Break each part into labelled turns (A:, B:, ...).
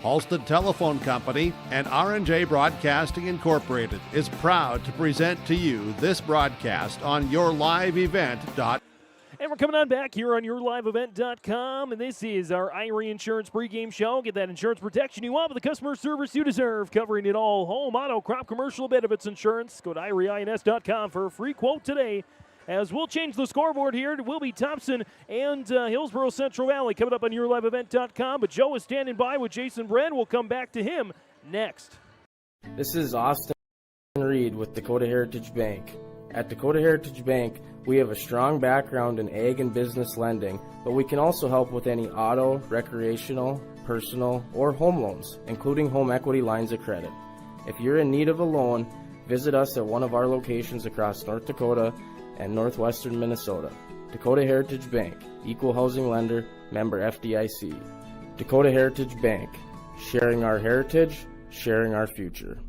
A: Halstead Telephone Company and R&J Broadcasting Incorporated is proud to present to you this broadcast on yourliveevent.com.
B: And we're coming on back here on yourliveevent.com, and this is our Irie Insurance pregame show. Get that insurance protection you want with the customer service you deserve, covering it all: home, auto, crop, commercial, benefits insurance. Go to IrieINS.com for a free quote today. As we'll change the scoreboard here, it will be Thompson and Hillsboro Central Valley coming up on yourliveevent.com. But Joe is standing by with Jason Bren. We'll come back to him next.
C: This is Austin Reed with Dakota Heritage Bank. At Dakota Heritage Bank, we have a strong background in ag and business lending, but we can also help with any auto, recreational, personal, or home loans, including home equity lines of credit. If you're in need of a loan, visit us at one of our locations across North Dakota and northwestern Minnesota. Dakota Heritage Bank, equal housing lender, member FDIC. Dakota Heritage Bank, sharing our heritage, sharing our future.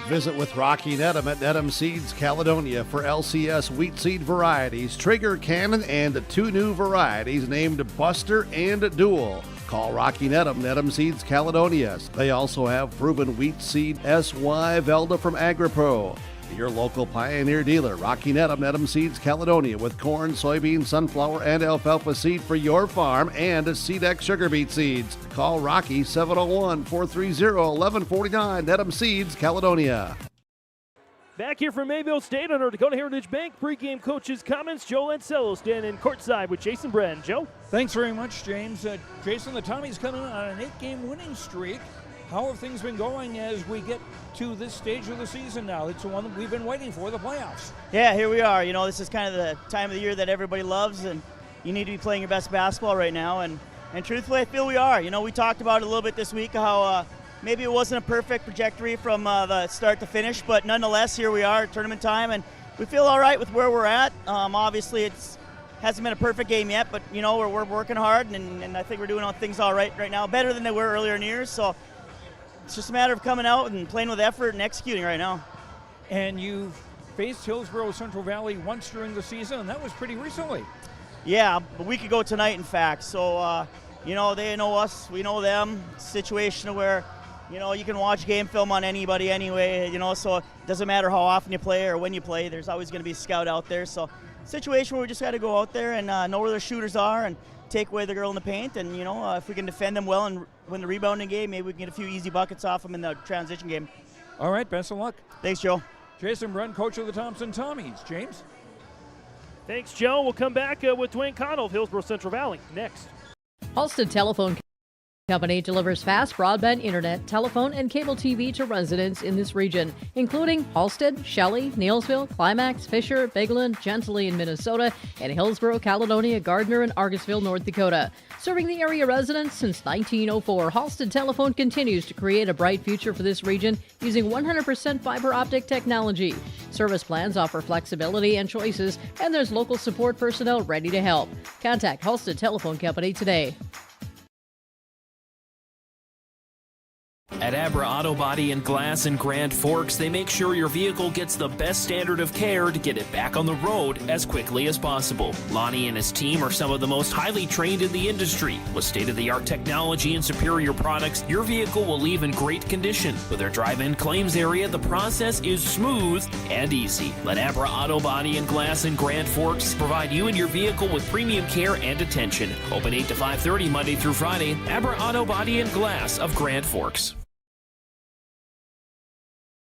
A: Visit with Rocky Nedham at Nedham Seeds Caledonia for LCS wheat seed varieties, Trigger Cannon, and 2 new varieties named Buster and Dual. Call Rocky Nedham, Nedham Seeds Caledonia. They also have proven wheat seed SY Velda from AgriPro. Your local Pioneer dealer, Rocky Nedham, Nedham Seeds Caledonia, with corn, soybean, sunflower, and alfalfa seed for your farm and SeedX sugar beet seeds. Call Rocky 701-430-1149, Nedham Seeds Caledonia.
B: Back here from Mayville State on our Dakota Heritage Bank pregame coaches' comments. Joe Lancello standing courtside with Jason Bren. Joe?
D: Thanks very much, James. Jason, the Tommies coming on an 8-game winning streak. How have things been going as we get to this stage of the season now? It's the one that we've been waiting for, the playoffs.
E: Yeah, here we are. You know, this is kind of the time of the year that everybody loves, and you need to be playing your best basketball right now. And truthfully, I feel we are. You know, we talked about it a little bit this week, how maybe it wasn't a perfect trajectory from the start to finish, but nonetheless, here we are at tournament time, and we feel all right with where we're at. Obviously, it's hasn't been a perfect game yet, but, you know, we're working hard, and I think we're doing things all right now, better than they were earlier in years. So it's just a matter of coming out and playing with effort and executing right now.
D: And you've faced Hillsboro Central Valley once during the season, and that was pretty recently.
E: Yeah, a week ago tonight, in fact. So, you know, they know us, we know them. It's a situation where, you know, you can watch game film on anybody anyway, you know, so it doesn't matter how often you play or when you play, there's always going to be a scout out there. So, situation where we just got to go out there and know where their shooters are and take away the girl in the paint, and, you know, if we can defend them well and win the rebounding game, maybe we can get a few easy buckets off them in the transition game.
D: All right, best of luck.
E: Thanks, Joe.
D: Jason Brunn, coach of the Thompson Tommies. James?
B: Thanks, Joe. We'll come back with Dwayne Connell of Hillsboro Central Valley next.
F: Halstead Telephone Company delivers fast broadband internet, telephone, and cable TV to residents in this region, including Halstead, Shelley, Neilsville, Climax, Fisher, Bigland, Gentilly in Minnesota, and Hillsboro, Caledonia, Gardner, and Argusville, North Dakota. Serving the area residents since 1904, Halstead Telephone continues to create a bright future for this region using 100% fiber optic technology. Service plans offer flexibility and choices, and there's local support personnel ready to help. Contact Halstead Telephone Company today.
G: At Abra Auto Body and Glass in Grand Forks, they make sure your vehicle gets the best standard of care to get it back on the road as quickly as possible. Lonnie and his team are some of the most highly trained in the industry. With state-of-the-art technology and superior products, your vehicle will leave in great condition. With their drive-in claims area, the process is smooth and easy. Let Abra Auto Body and Glass in Grand Forks provide you and your vehicle with premium care and attention. Open 8 to 5:30 Monday through Friday. Abra Auto Body and Glass of Grand Forks.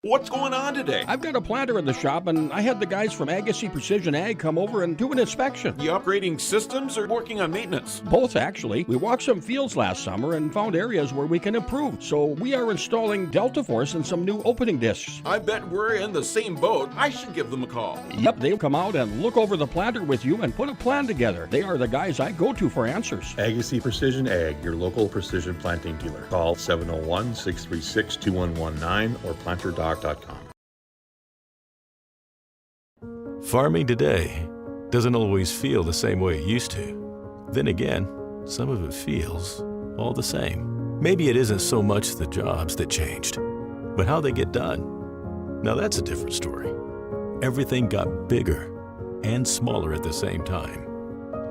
H: What's going on today?
I: I've got a planter in the shop, and I had the guys from Agassiz Precision Ag come over and do an inspection.
H: You upgrading systems or working on maintenance?
I: Both, actually. We walked some fields last summer and found areas where we can improve. So we are installing Delta Force and some new opening discs.
H: I bet we're in the same boat. I should give them a call.
I: Yep, they'll come out and look over the planter with you and put a plan together. They are the guys I go to for answers.
J: Agassiz Precision Ag, your local precision planting dealer. Call 701-636-2119 or planterdoc.com.
K: Farming today doesn't always feel the same way it used to. Then again, some of it feels all the same. Maybe it isn't so much the jobs that changed, but how they get done. Now that's a different story. everything got bigger and smaller at the same time.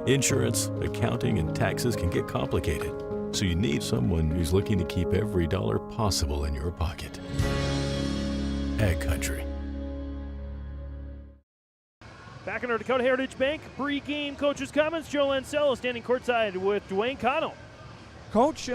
K: Insurance, accounting, and taxes can get complicated, so you need someone who's looking to keep every dollar possible in your pocket. Ag Country.
B: Back in our Dakota Heritage Bank pregame coaches' comments. Joe Lancello standing courtside with Dwayne Connell.
D: Coach,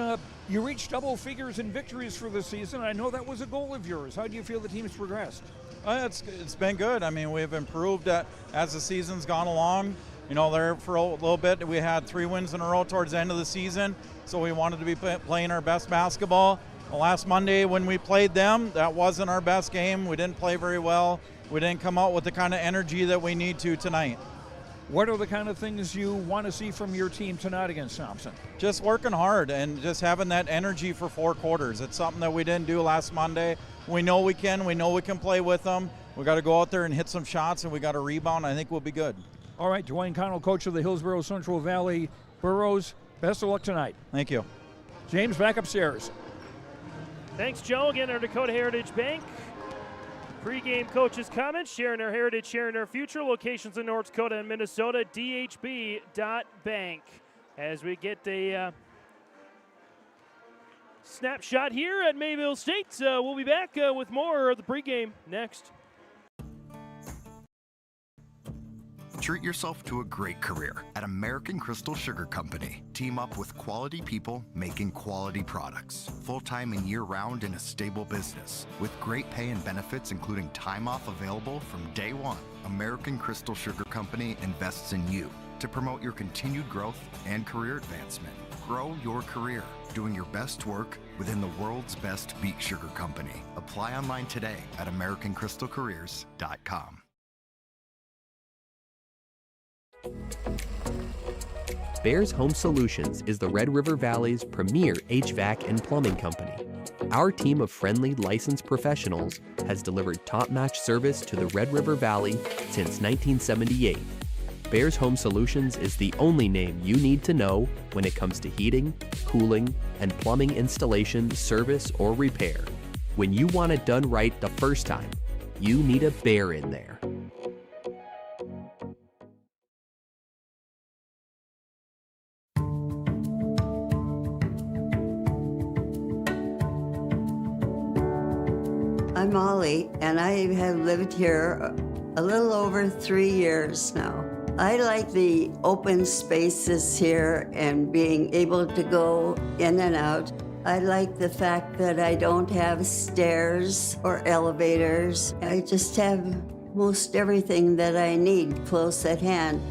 D: you reached double figures in victories for the season. I know that was a goal of yours. How do you feel the team's progressed?
L: It's been good. I mean, we've improved as the season's gone along. You know, there for a little bit, we had 3 wins in a row towards the end of the season, so we wanted to be playing our best basketball. Last Monday when we played them, that wasn't our best game. We didn't play very well. We didn't come out with the kind of energy that we need to tonight.
D: What are the kind of things you want to see from your team tonight against Thompson?
L: Just working hard and just having that energy for 4 quarters. It's something that we didn't do last Monday. We know we can play with them. We got to go out there and hit some shots, and we got to rebound. I think we'll be good.
D: All right, Dwayne Connell, coach of the Hillsboro Central Valley Burros. Best of luck tonight.
L: Thank you.
D: James, back upstairs.
B: Thanks, Joe. Again, our Dakota Heritage Bank pregame coaches' comments, sharing our heritage, sharing our future. Locations in North Dakota and Minnesota, dhb.bank. As we get a snapshot here at Mayville State, we'll be back with more of the pregame next.
M: Treat yourself to a great career at American Crystal Sugar Company. Team up with quality people making quality products. Full-time and year-round in a stable business. With great pay and benefits including time off available from day one. American Crystal Sugar Company invests in you to promote your continued growth and career advancement. Grow your career doing your best work within the world's best beet sugar company. Apply online today at AmericanCrystalCareers.com.
N: Bears Home Solutions is the Red River Valley's premier HVAC and plumbing company. Our team of friendly, licensed professionals has delivered top-notch service to the Red River Valley since 1978. Bears Home Solutions is the only name you need to know when it comes to heating, cooling, and plumbing installation, service, or repair. When you want it done right the first time, you need a Bear in there.
O: I'm Molly, and I have lived here a little over 3 years now. I like the open spaces here and being able to go in and out. I like the fact that I don't have stairs or elevators. I just have most everything that I need close at hand.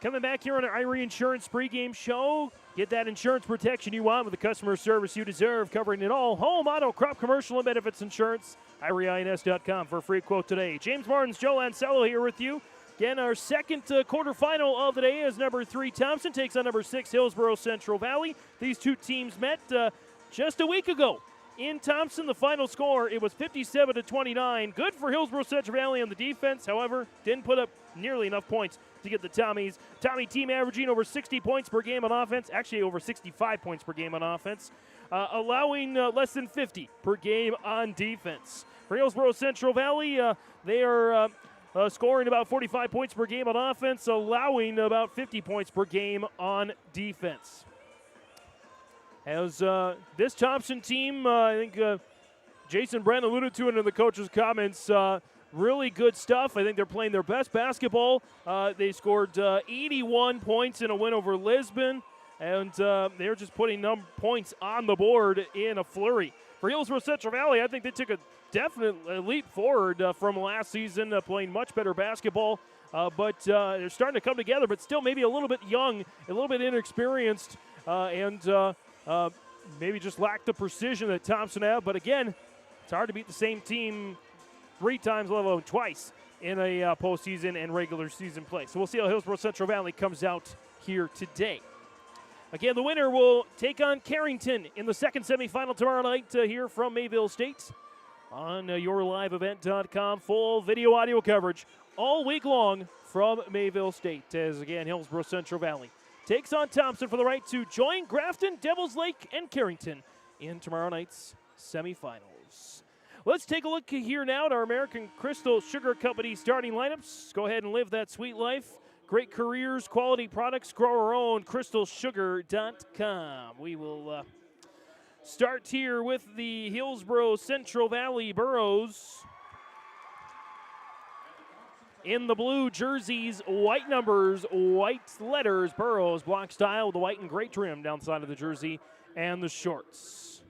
B: Coming back here on our Irie Insurance pregame show. Get that insurance protection you want with the customer service you deserve, covering it all: home, auto, crop, commercial, and benefits insurance. IrieINS.com for a free quote today. James Martins, Joe Lancello here with you. Again, our second quarterfinal of the day is number 3 Thompson takes on number 6 Hillsboro Central Valley. These two teams met just a week ago in Thompson. The final score, it was 57-29. Good for Hillsboro Central Valley on the defense. However, didn't put up nearly enough points to get the Tommy team averaging over 60 points per game on offense, actually over 65 points per game on offense, allowing less than 50 per game on defense. For Hillsboro Central Valley, they are scoring about 45 points per game on offense, allowing about 50 points per game on defense. As this Thompson team, I think Jason Brent alluded to it in the coach's comments, really good stuff. I think they're playing their best basketball. They scored 81 points in a win over Lisbon, and they're just putting points on the board in a flurry. For Hillsboro Central Valley, I think they took a definite leap forward from last season, playing much better basketball. But they're starting to come together, but still maybe a little bit young, a little bit inexperienced, and maybe just lack the precision that Thompson have. But again, it's hard to beat the same team 3 times, let alone twice, in a postseason and regular season play. So we'll see how Hillsboro Central Valley comes out here today. Again, the winner will take on Carrington in the second semifinal tomorrow night here from Mayville State on yourliveevent.com. Full video audio coverage all week long from Mayville State, as again Hillsboro Central Valley takes on Thompson for the right to join Grafton, Devils Lake, and Carrington in tomorrow night's semifinals. Let's take a look here now at our American Crystal Sugar Company starting lineups. Go ahead and live that sweet life. Great careers, quality products, grow our own, crystalsugar.com. We will start here with the Hillsboro Central Valley Burros. In the blue jerseys, white numbers, white letters, Burros, block style with the white and gray trim down the side of the jersey and the shorts.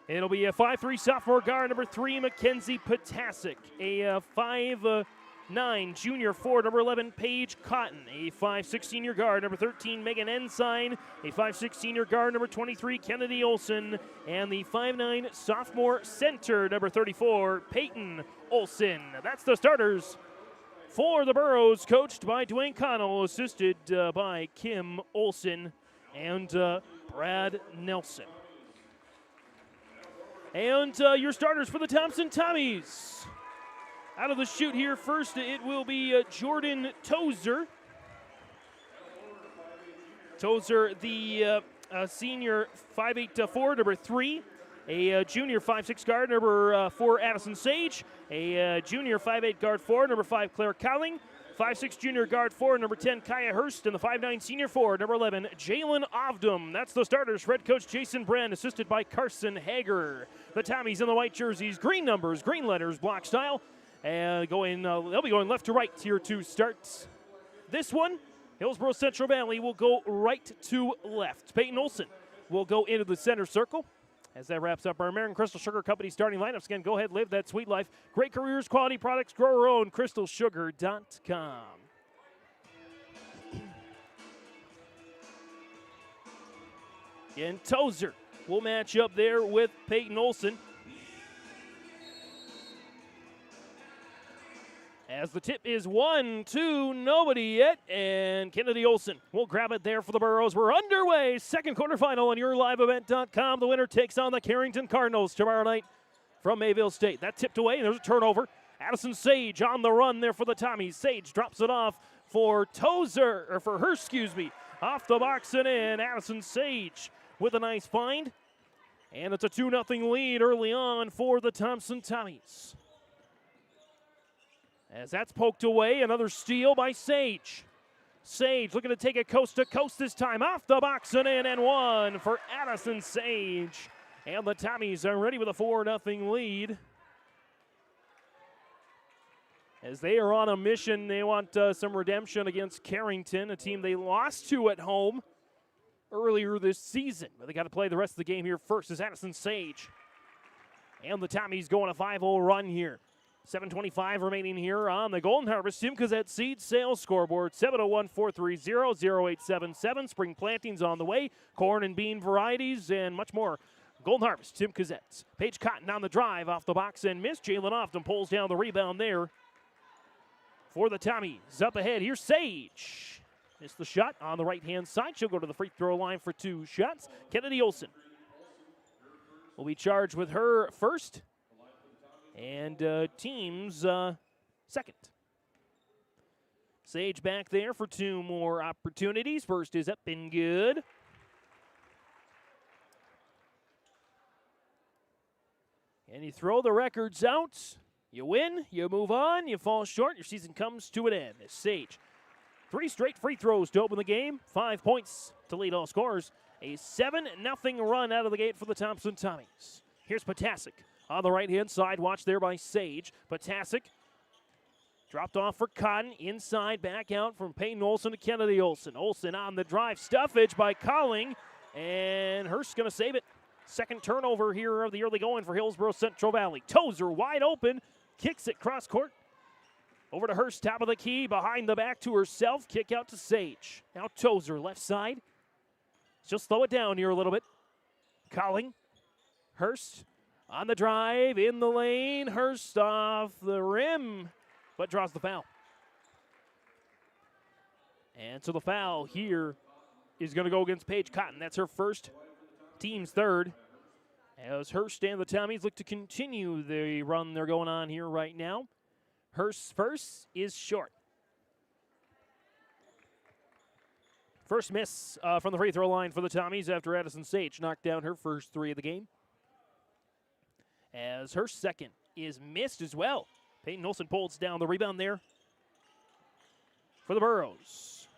B: It'll be a 5'3" sophomore guard, number 3, Mackenzie Potasic. A 5'9" junior forward, number 11, Paige Cotton. A 5'6" senior guard, number 13, Megan Ensign. A 5'6" senior guard, number 23, Kennedy Olson. And the 5'9" sophomore center, number 34, Peyton Olson. That's the starters for the Burros, coached by Dwayne Connell, assisted by Kim Olson and Brad Nelson. And your starters for the Thompson Tommies. Out of the chute here first, it will be Jordan Tozer. Tozer, the senior 5'8" forward, number 3. A junior 5'6" guard, number 4, Addison Sage. A junior 5'8" guard forward, number 5, Claire Cowling. 5'6" junior guard forward, number 10, Kaya Hurst. And the 5'9" senior forward, number 11, Jalen Ovdom. That's the starters. Red coach Jason Brand, assisted by Carson Hager. The Tommies in the white jerseys, green numbers, green letters, block style. And they'll be going left to right here to start this one. Hillsboro Central Valley will go right to left. Peyton Olson will go into the center circle. As that wraps up our American Crystal Sugar Company starting lineups. Again, go ahead, live that sweet life. Great careers, quality products, grow our own, crystalsugar.com. And Tozer will match up there with Peyton Olson. As the tip is 1-2, nobody yet, and Kennedy Olson will grab it there for the Burros. We're underway, second quarterfinal on YourLiveEvent.com. The winner takes on the Carrington Cardinals tomorrow night from Mayville State. That tipped away, and there's a turnover. Addison Sage on the run there for the Tommies. Sage drops it off for Tozer, or for her, off the box and in. Addison Sage with a nice find, and it's a 2-0 lead early on for the Thompson Tommies. As that's poked away, another steal by Sage. Sage looking to take it coast to coast this time. Off the box and in, and one for Addison Sage. And the Tommies are ready with a 4-0 lead. As they are on a mission, they want some redemption against Carrington, a team they lost to at home earlier this season. But they got to play the rest of the game here first as Addison Sage. And the Tommies going a 5-0 run here. 7:25 remaining here on the Golden Harvest Tim Kazette Seed Sales Scoreboard. 701-430-0877. Spring plantings on the way. Corn and bean varieties and much more. Golden Harvest, Tim Kazette's. Paige Cotton on the drive off the box and missed. Jalen Often pulls down the rebound there for the Tommies. Up ahead, here's Sage. Missed the shot on the right-hand side. She'll go to the free throw line for 2 shots. Kennedy Olson will be charged with her first. And team's second. Sage back there for 2 more opportunities. First is up and good. And you throw the records out. You win, you move on, you fall short. Your season comes to an end. As Sage, 3 straight free throws to open the game. 5 points to lead all scorers. A 7-0 run out of the gate for the Thompson Tommies. Here's Potasic. On the right-hand side, watch there by Sage. Potasic dropped off for Cotton. Inside, back out from Peyton Olson to Kennedy Olson. Olson on the drive. Stuffage by Cowling. And Hurst's going to save it. Second turnover here of the early going for Hillsboro Central Valley. Tozer wide open. Kicks it cross court. Over to Hurst, top of the key. Behind the back to herself. Kick out to Sage. Now Tozer, left side. She'll slow it down here a little bit. Cowling. Hurst. On the drive, in the lane, Hurst off the rim, but draws the foul. And so the foul here is going to go against Paige Cotton. That's her first, team's third. As Hurst and the Tommies look to continue the run they're going on here right now. Hurst's first is short. First miss from the free throw line for the Tommies after Addison Sage knocked down her first 3 of the game. As her second is missed as well. Peyton Olsen pulls down the rebound there for the Burros.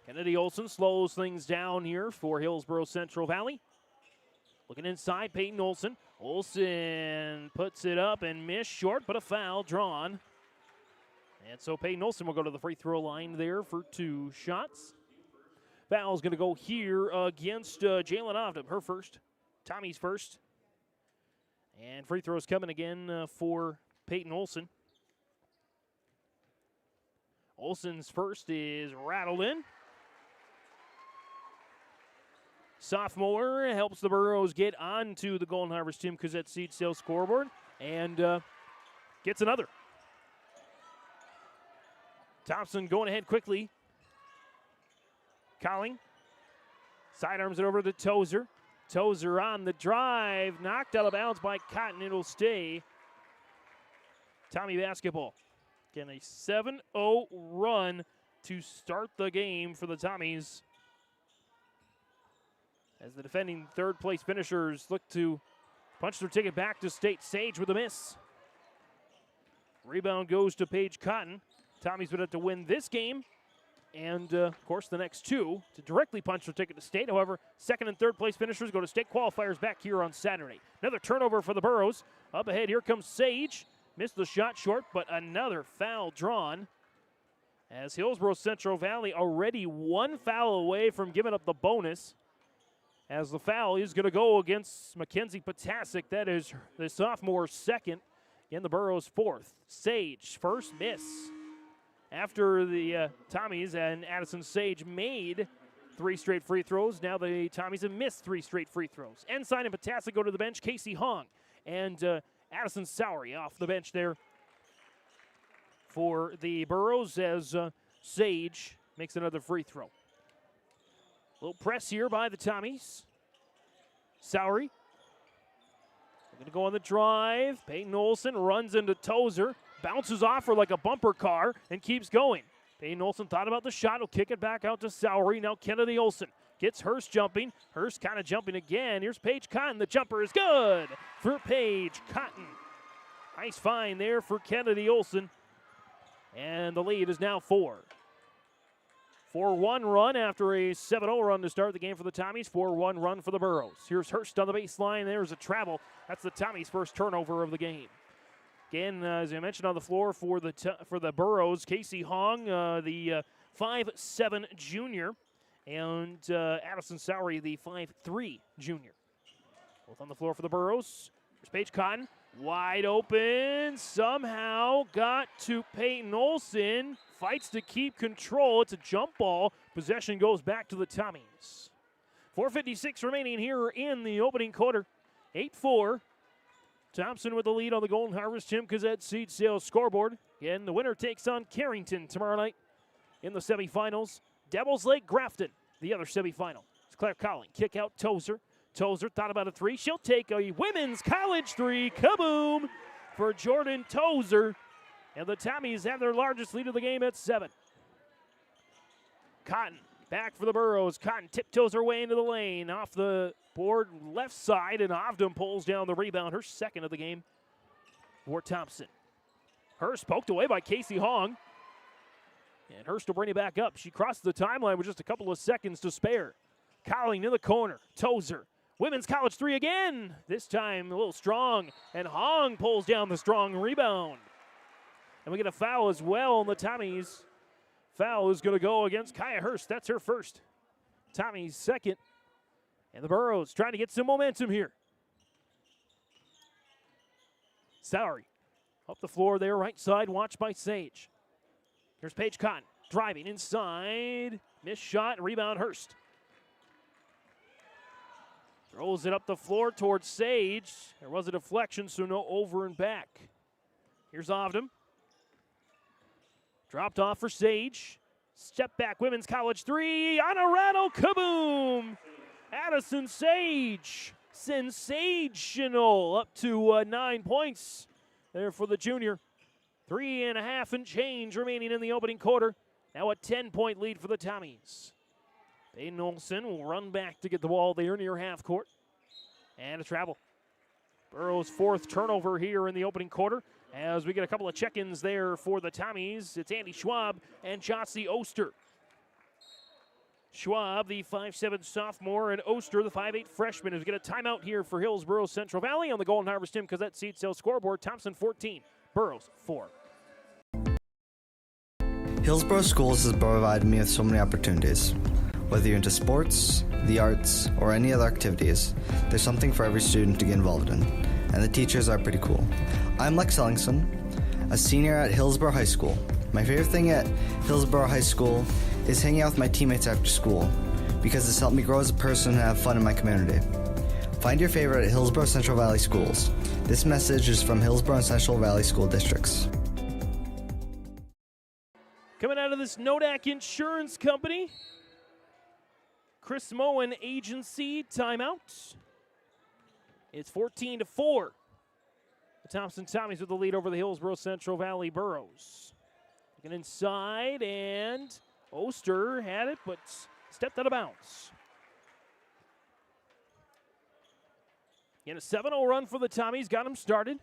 B: Kennedy Olsen slows things down here for Hillsboro Central Valley. Looking inside, Peyton Olsen. Olsen puts it up and missed short, but a foul drawn. And so Peyton Olsen will go to the free throw line there for 2 shots. Foul's going to go here against Jalen Ovdom, her first. Tommy's first. And free throws coming again for Peyton Olsen. Olsen's first is rattled in. Sophomore helps the Burros get onto the Golden Harvest Tim Cousette seed sales scoreboard and gets another. Thompson going ahead quickly. Colling. Sidearms it over to Tozer. Tozer on the drive. Knocked out of bounds by Cotton. It'll stay. Tommy basketball. Again, a 7-0 run to start the game for the Tommies. As the defending third-place finishers look to punch their ticket back to state. Sage with a miss. Rebound goes to Paige Cotton. Tommies would have to win this game and, of course, the next 2 to directly punch their ticket to state. However, second and third-place finishers go to state qualifiers back here on Saturday. Another turnover for the Burros. Up ahead, here comes Sage. Missed the shot short, but another foul drawn. As Hillsboro Central Valley already 1 foul away from giving up the bonus. As the foul is going to go against Mackenzie Potasic. That is the sophomore's second. Again, the Burros' 4th. Sage, first miss. After the Tommies and Addison Sage made 3 straight free throws, now the Tommies have missed 3 straight free throws. Ensign and Potasic go to the bench. Casey Hong and Addison Sowery off the bench there for the Burros as Sage makes another free throw. Little press here by the Tommies. Sowery. They're going to go on the drive. Peyton Olsen runs into Tozer. Bounces off her like a bumper car and keeps going. Peyton Olsen thought about the shot. He'll kick it back out to Sowery. Now Kennedy Olsen gets Hurst jumping. Hurst kind of jumping again. Here's Paige Cotton. The jumper is good for Paige Cotton. Nice find there for Kennedy Olsen. And the lead is now 4. 4-1 run after a 7-0 run to start the game for the Tommies. 4-1 run for the Burros. Here's Hurst on the baseline. There's a travel. That's the Tommies' first turnover of the game. Again, as I mentioned on the floor for the Burros, Casey Hong, the 5'7" junior, and Addison Sowery, the 5'3" junior. Both on the floor for the Burros. Here's Paige Cotton, wide open, somehow got to Peyton Olsen, fights to keep control. It's a jump ball. Possession goes back to the Tommies. 4:56 remaining here in the opening quarter. 8-4. Thompson with the lead on the Golden Harvest Tim Cousette seed sales scoreboard. Again, the winner takes on Carrington tomorrow night in the semifinals. Devils Lake Grafton, the other semifinal. It's Claire Colling. Kick out Tozer. Tozer thought about a 3. She'll take a women's college 3. Kaboom for Jordan Tozer. And the Tommies have their largest lead of the game at 7. Cotton back for the Burros. Cotton tiptoes her way into the lane. Off the board left side, and Ovdom pulls down the rebound. Her second of the game for Thompson. Hurst poked away by Casey Hong. And Hurst will bring it back up. She crossed the timeline with just a couple of seconds to spare. Colling in the corner. Tozer. Women's college 3 again. This time a little strong. And Hong pulls down the strong rebound. And we get a foul as well on the Tommies. Foul is going to go against Kaya Hurst. That's her first. Tommy's second. And the Burros trying to get some momentum here. Sowery up the floor there, right side, watched by Sage. Here's Paige Cotton driving inside. Missed shot, rebound Hurst. Throws it up the floor towards Sage. There was a deflection, so no over and back. Here's Ovdom. Dropped off for Sage. Step back, women's college 3 on a rattle, kaboom! Addison Sage, sensational, up to 9 points there for the junior. 3.5 and change remaining in the opening quarter. Now a 10-point lead for the Tommies. Peyton Olsen will run back to get the ball there near half court. And a travel. Burrow's 4th turnover here in the opening quarter. As we get a couple of check-ins there for the Tommies, it's Andy Schwab and Jotzi Oster. Schwab, the 5'7 sophomore, and Oster, the 5'8 freshman, who's going to timeout here for Hillsboro Central Valley on the Golden Harvest Tim Cazette Seed Sale scoreboard. Thompson 14, Burrows 4.
P: Hillsboro Schools has provided me with so many opportunities. Whether you're into sports, the arts, or any other activities, there's something for every student to get involved in, and the teachers are pretty cool. I'm Lex Ellingson, a senior at Hillsboro High School. My favorite thing at Hillsboro High School is hanging out with my teammates after school, because it's helped me grow as a person and have fun in my community. Find your favorite at Hillsboro Central Valley Schools. This message is from Hillsboro and Central Valley School Districts.
B: Coming out of this Nodak Insurance Company, Chris Moen Agency timeout. It's 14-4. The Thompson Tommies with the lead over the Hillsboro Central Valley Burros. Looking inside, and Oster had it, but stepped out of bounds. Again, a 7-0 run for the Tommies. Got them started.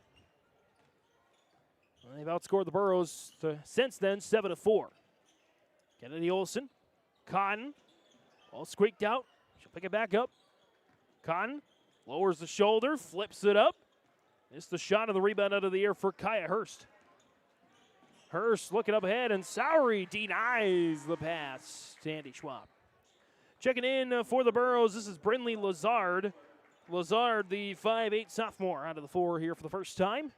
B: Well, they've outscored the Burros since then, 7-4. Kennedy Olsen, Cotton. All squeaked out. She'll pick it back up. Cotton lowers the shoulder, flips it up. Missed the shot of the rebound out of the air for Kaya Hurst. Hurst looking up ahead, and Sowery denies the pass to Andy Schwab. Checking in for the Burros, this is Brinley Lazard. Lazard, the 5'8 sophomore, out of the 4 here for the first time.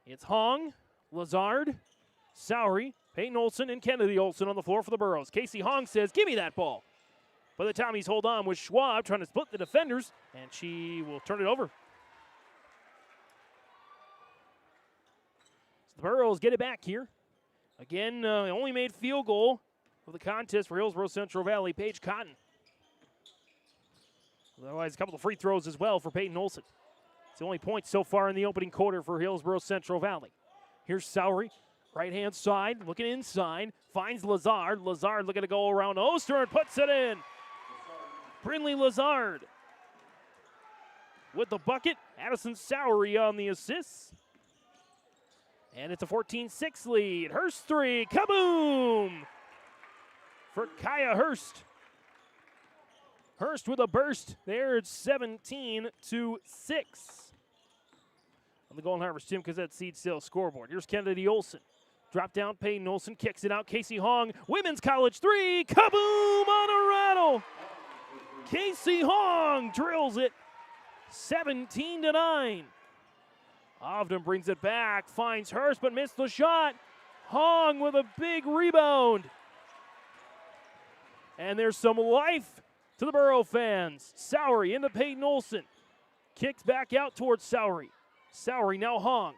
B: It's Hong, Lazard, Sowery, Peyton Olsen, and Kennedy Olsen on the floor for the Burros. Casey Hong says, give me that ball. But the Tommies hold on with Schwab trying to split the defenders, and she will turn it over. So the Burros get it back here. Again, only made field goal of the contest for Hillsboro Central Valley, Paige Cotton. Otherwise, a couple of free throws as well for Peyton Olsen. It's the only point so far in the opening quarter for Hillsboro Central Valley. Here's Sowery, right-hand side, looking inside, finds Lazard. Lazard looking to go around Oster and puts it in. Brinley Lazard with the bucket. Addison Sowery on the assists. And it's a 14-6 lead. Hurst 3, kaboom! For Kaya Hurst. Hurst with a burst. There it's 17-6. On the Golden Harvest Tim Cazette Seed Sale scoreboard. Here's Kennedy Olsen. Drop down, Peyton Olsen kicks it out. Casey Hong, Women's College 3, kaboom on a rattle. Casey Hong drills it, 17-9. Ovden brings it back, finds Hurst, but missed the shot. Hong with a big rebound. And there's some life to the Burro fans. Sowery into Peyton Olsen. Kicks back out towards Sowery. Sowery now Hong.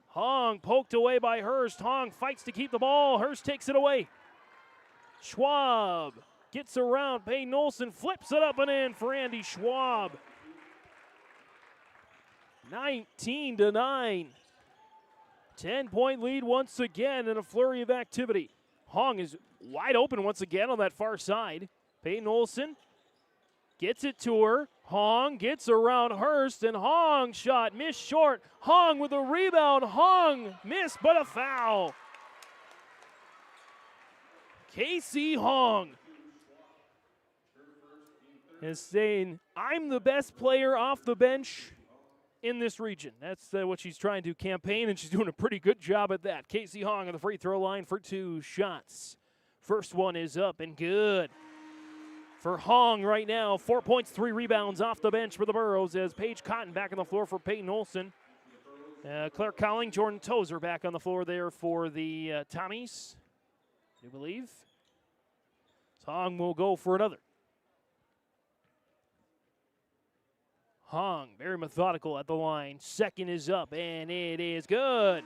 B: Hong poked away by Hurst. Hong fights to keep the ball. Hurst takes it away. Schwab gets around Peyton Olsen, flips it up and in for Andy Schwab. 19-9. 10-point lead once again in a flurry of activity. Hong is wide open once again on that far side. Peyton Olsen gets it to her. Hong gets around Hurst, and Hong shot missed short. Hong with a rebound. Hong missed, but a foul. Casey Hong is saying, I'm the best player off the bench in this region. That's what she's trying to campaign, and she's doing a pretty good job at that. Casey Hong on the free throw line for 2 shots. First one is up and good for Hong right now. 4 points, 3 rebounds off the bench for the Burros as Paige Cotton back on the floor for Peyton Olsen. Claire Cowling, Jordan Tozer back on the floor there for the Tommies, I believe. So Hong will go for another. Hong, very methodical at the line. Second is up, and it is good.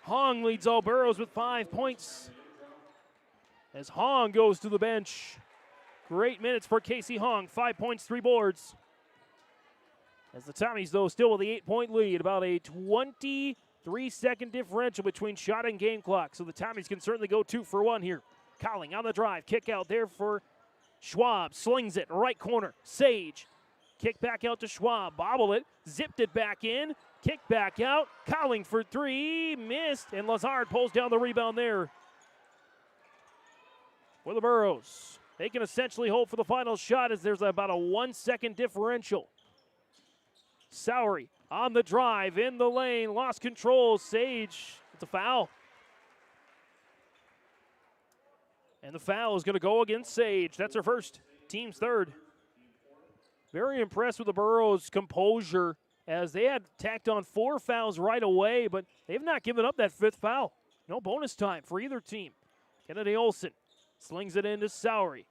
B: Hong leads all Burros with 5 points as Hong goes to the bench. Great minutes for Casey Hong. 5 points, 3 boards. As the Tommies, though, still with the 8-point lead. About a 23-second differential between shot and game clock. So the Tommies can certainly go 2 for 1 here. Cowling on the drive. Kick out there for Schwab. Slings it. Right corner. Sage. Kick back out to Schwab. Bobbled it. Zipped it back in. Kick back out. Cowling for three. Missed. And Lazard pulls down the rebound there for the Burros. They can essentially hold for the final shot as there's about a 1 second differential. Sowery on the drive, in the lane, lost control. Sage, it's a foul. And the foul is going to go against Sage. That's her first, team's third. Very impressed with the Burros' composure as they had tacked on 4 fouls right away, but they've not given up that 5th foul. No bonus time for either team. Kennedy Olson slings it into Sowery.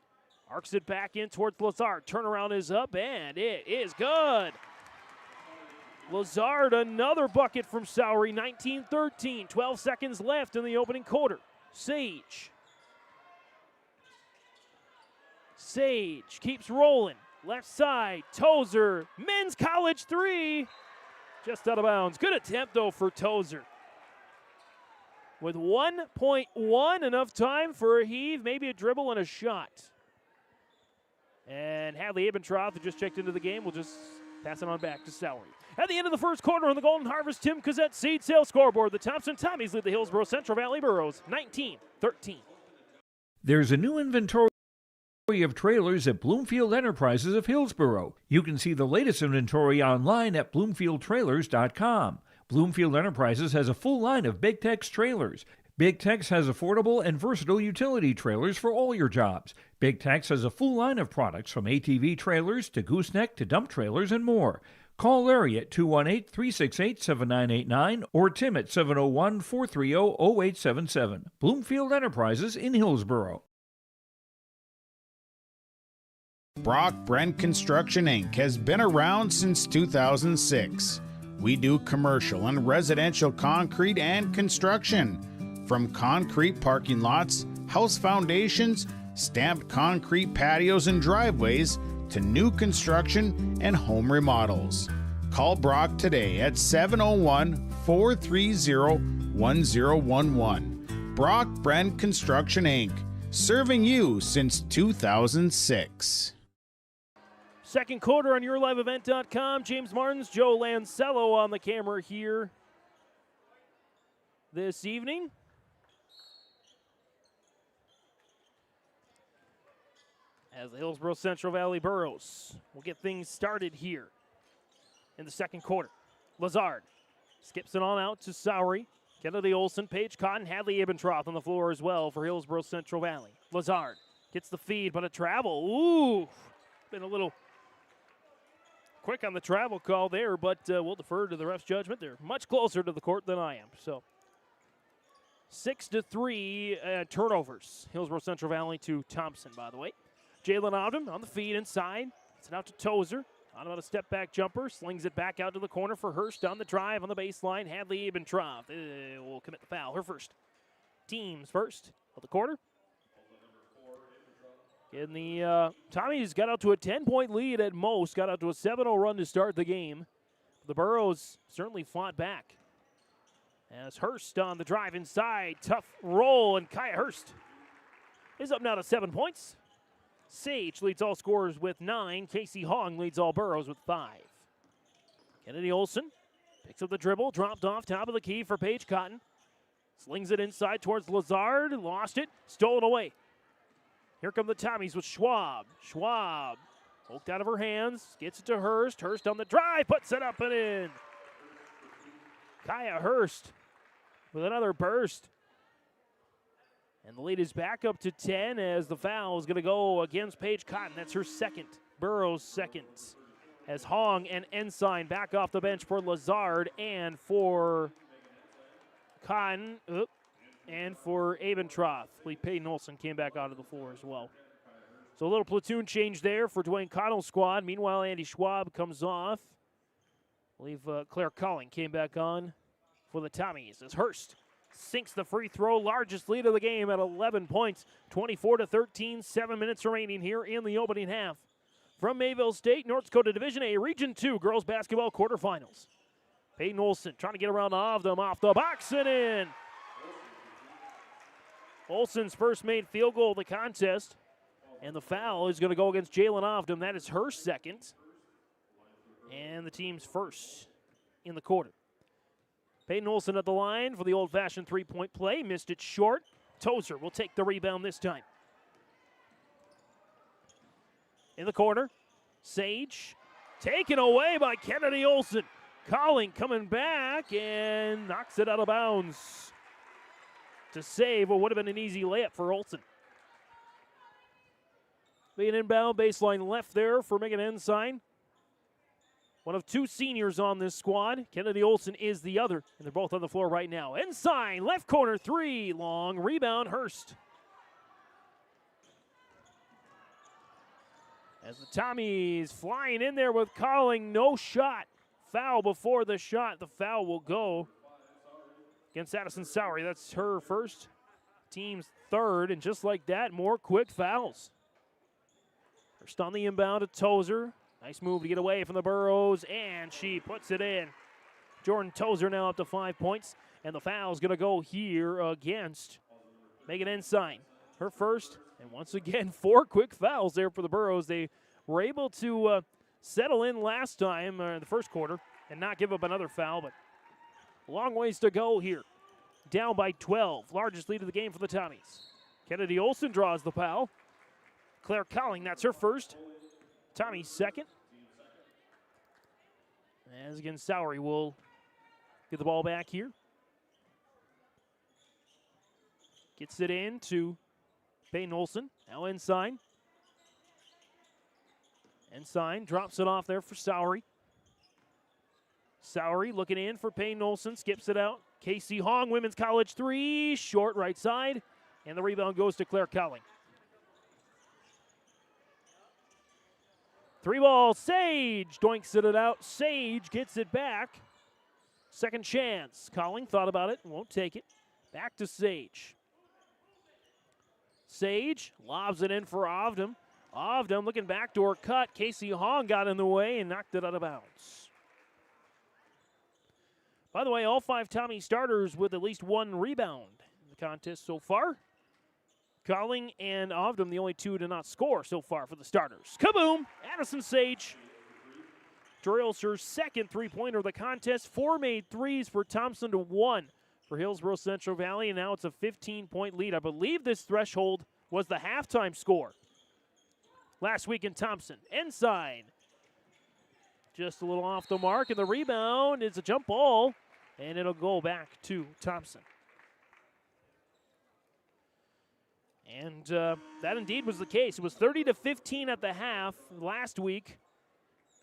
B: Arcs it back in towards Lazard. Turnaround is up, and it is good. Lazard, another bucket from Sowery, 19-13. 12 seconds left in the opening quarter. Sage keeps rolling. Left side, Tozer, men's college three. Just out of bounds. Good attempt, though, for Tozer. With 1.1, enough time for a heave, maybe a dribble and a shot. And Hadley Abentroth, who just checked into the game, will just pass it on back to Sowery. At the end of the first quarter on the Golden Harvest Tim Cozzette seed sale scoreboard, the Thompson Tommies lead the Hillsboro Central Valley Burros 19-13.
Q: There's a new inventory of trailers at Bloomfield Enterprises of Hillsboro. You can see the latest inventory online at bloomfieldtrailers.com. Bloomfield Enterprises has a full line of Big Tex trailers. Big Tex has affordable and versatile utility trailers for all your jobs. Big Tex has a full line of products from ATV trailers to gooseneck to dump trailers and more. Call Larry at 218-368-7989 or Tim at 701-430-0877. Bloomfield Enterprises in Hillsboro.
R: Brock Brent Construction Inc. has been around since 2006. We do commercial and residential concrete and construction. From concrete parking lots, house foundations, stamped concrete patios and driveways, to new construction and home remodels. Call Brock today at 701-430-1011. Brock Brent Construction Inc., serving you since 2006.
B: Second quarter on YourLiveEvent.com. James Martins, Joe Lancello on the camera here this evening. As the Hillsboro Central Valley Burros will get things started here in the second quarter. Lazard skips it on out to Sowery. Kennedy Olson, Paige Cotton, Hadley Abentroth on the floor as well for Hillsboro Central Valley. Lazard gets the feed, but a travel. Ooh, been a little quick on the travel call there, but we'll defer to the ref's judgment. They're much closer to the court than I am. So 6-3 turnovers. Hillsboro Central Valley to Thompson, by the way. Jalen Odom on the feed inside. It's it out to Tozer. On about a step-back jumper. Slings it back out to the corner for Hurst on the drive on the baseline. Hadley Abentroth will commit the foul. Her first. Team's first of the quarter. And the Tommies got out to a 10-point lead at most. Got out to a 7-0 run to start the game. The Burros certainly fought back. As Hurst on the drive inside. Tough roll, and Kaya Hurst is up now to 7 points. Sage leads all scorers with 9. Casey Hong leads all Burros with 5. Kennedy Olson picks up the dribble, dropped off top of the key for Paige Cotton. Slings it inside towards Lazard, lost it, stolen away. Here come the Tommies with Schwab. Schwab poked out of her hands, gets it to Hurst. Hurst on the drive, puts it up and in. Kaya Hurst with another burst. And the lead is back up to 10 as the foul is going to go against Paige Cotton. That's her second, Burrows' second. As Hong and Ensign back off the bench for Lazard and for Cotton and for Abentroth. Lee Peyton Olson came back onto the floor as well. So a little platoon change there for Dwayne Connell's squad. Meanwhile, Andy Schwab comes off. I believe Claire Colling came back on for the Tommies as Hurst sinks the free throw, largest lead of the game at 11 points, 24-13, 7 minutes remaining here in the opening half. From Mayville State, North Dakota Division A, Region 2 girls basketball quarterfinals. Peyton Olson trying to get around of them off the box and in. Olsen's first made field goal of the contest. And the foul is going to go against Jalen Ovdom. That is her second. And the team's first in the quarter. Peyton Olsen at the line for the old-fashioned three-point play. Missed it short. Tozer will take the rebound this time. In the corner, Sage taken away by Kennedy Olsen. Colling coming back and knocks it out of bounds to save what would have been an easy layup for Olsen. Being inbound, baseline left there for Megan Ensign. One of two seniors on this squad. Kennedy Olsen is the other, and they're both on the floor right now. Ensign, left corner, three, long rebound, Hurst. As the Tommies flying in there with Colling, no shot. Foul before the shot. The foul will go against Addison Sowery. That's her first, team's third, and just like that, more quick fouls. First on the inbound to Tozer. Nice move to get away from the Burrows, and she puts it in. Jordan Tozer now up to 5 points, and the foul's going to go here against Megan Ensign. Her first, and once again, 4 quick fouls there for the Burrows. They were able to settle in last time, in the first quarter, and not give up another foul, but a long ways to go here. Down by 12, largest lead of the game for the Tommies. Kennedy Olsen draws the foul. Claire Colling, that's her first. Tommy's second. As again, Sowery will get the ball back here. Gets it in to Peyton Olsen. Now Ensign. Ensign drops it off there for Sowery. Sowery looking in for Peyton Olsen. Skips it out. Casey Hong, women's college three. Short right side. And the rebound goes to Claire Colling. 3 ball, Sage doinks it out. Sage gets it back. Second chance. Colling thought about it, won't take it. Back to Sage. Sage lobs it in for Ovdom. Ovdom looking backdoor cut. Casey Hong got in the way and knocked it out of bounds. By the way, all 5 Tommy starters with at least 1 rebound in the contest so far. Colling and Ovdom, the only 2 to not score so far for the starters. Kaboom! Addison Sage drills her second three-pointer of the contest. 4 made threes for Thompson to 1 for Hillsboro Central Valley, and now it's a 15-point lead. I believe this threshold was the halftime score last week in Thompson. Ensign just a little off the mark, and the rebound is a jump ball, and it'll go back to Thompson. And that indeed was the case. It was 30-15 at the half last week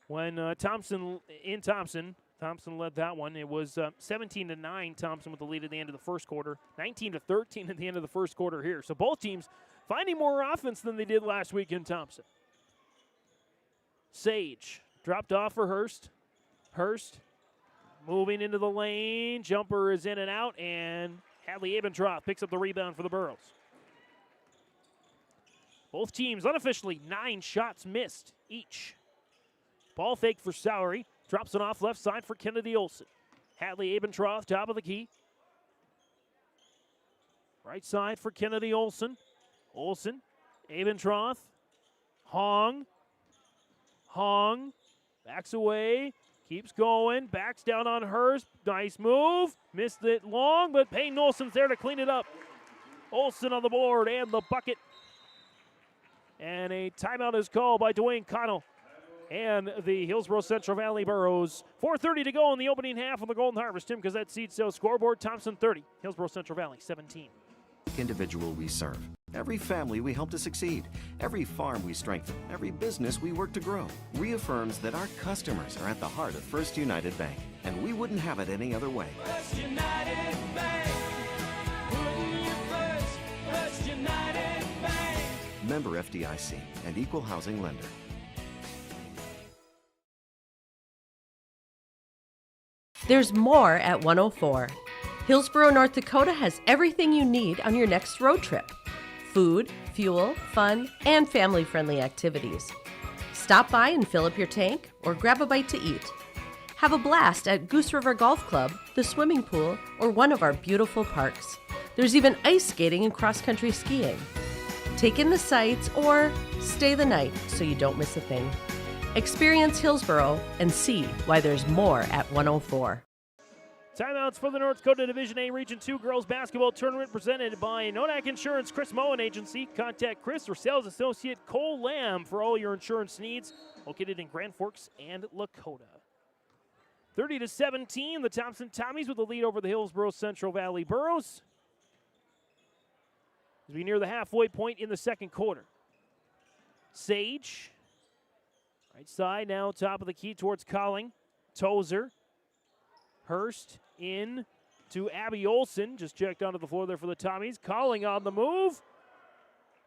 B: when Thompson led that one. It was 17-9 Thompson with the lead at the end of the first quarter, 19-13 at the end of the first quarter here. So both teams finding more offense than they did last week in Thompson. Sage dropped off for Hurst. Hurst moving into the lane. Jumper is in and out, and Hadley Abentroth picks up the rebound for the Burrows. Both teams unofficially 9 shots missed each. Ball fake for Sowery. Drops it off left side for Kennedy Olsen. Hadley Abentroth, top of the key. Right side for Kennedy Olsen. Olsen, Abentroth, Hong. Hong backs away, keeps going, backs down on Hurst. Nice move. Missed it long, but Peyton Olsen's there to clean it up. Olsen on the board and the bucket. And a timeout is called by Dwayne Connell and the Hillsboro Central Valley Burrows. 4:30 to go in the opening half of the Golden Harvest. Tim Gazette Seed Sales scoreboard. Thompson 30, Hillsboro Central Valley 17.
S: Individual we serve, every family we help to succeed, every farm we strengthen, every business we work to grow reaffirms that our customers are at the heart of First United Bank, and we wouldn't have it any other way.
T: First United Bank, putting you first. First United Bank.
S: Member FDIC and Equal Housing Lender.
U: There's more at 104. Hillsboro, North Dakota has everything you need on your next road trip. Food, fuel, fun, and family-friendly activities. Stop by and fill up your tank or grab a bite to eat. Have a blast at Goose River Golf Club, the swimming pool, or one of our beautiful parks. There's even ice skating and cross-country skiing. Take in the sights or stay the night so you don't miss a thing. Experience Hillsboro and see why there's more at 104.
B: Timeouts for the North Dakota Division A Region 2 Girls Basketball Tournament presented by Nodak Insurance, Chris Moen Agency. Contact Chris or sales associate Cole Lamb for all your insurance needs. Located in Grand Forks and Lakota. 30-17, the Thompson Tommies with the lead over the Hillsboro Central Valley Burros. As we near the halfway point in the second quarter. Sage, right side now, top of the key towards Colling. Tozer. Hurst in to Abby Olson. Just checked onto the floor there for the Tommies. Colling on the move.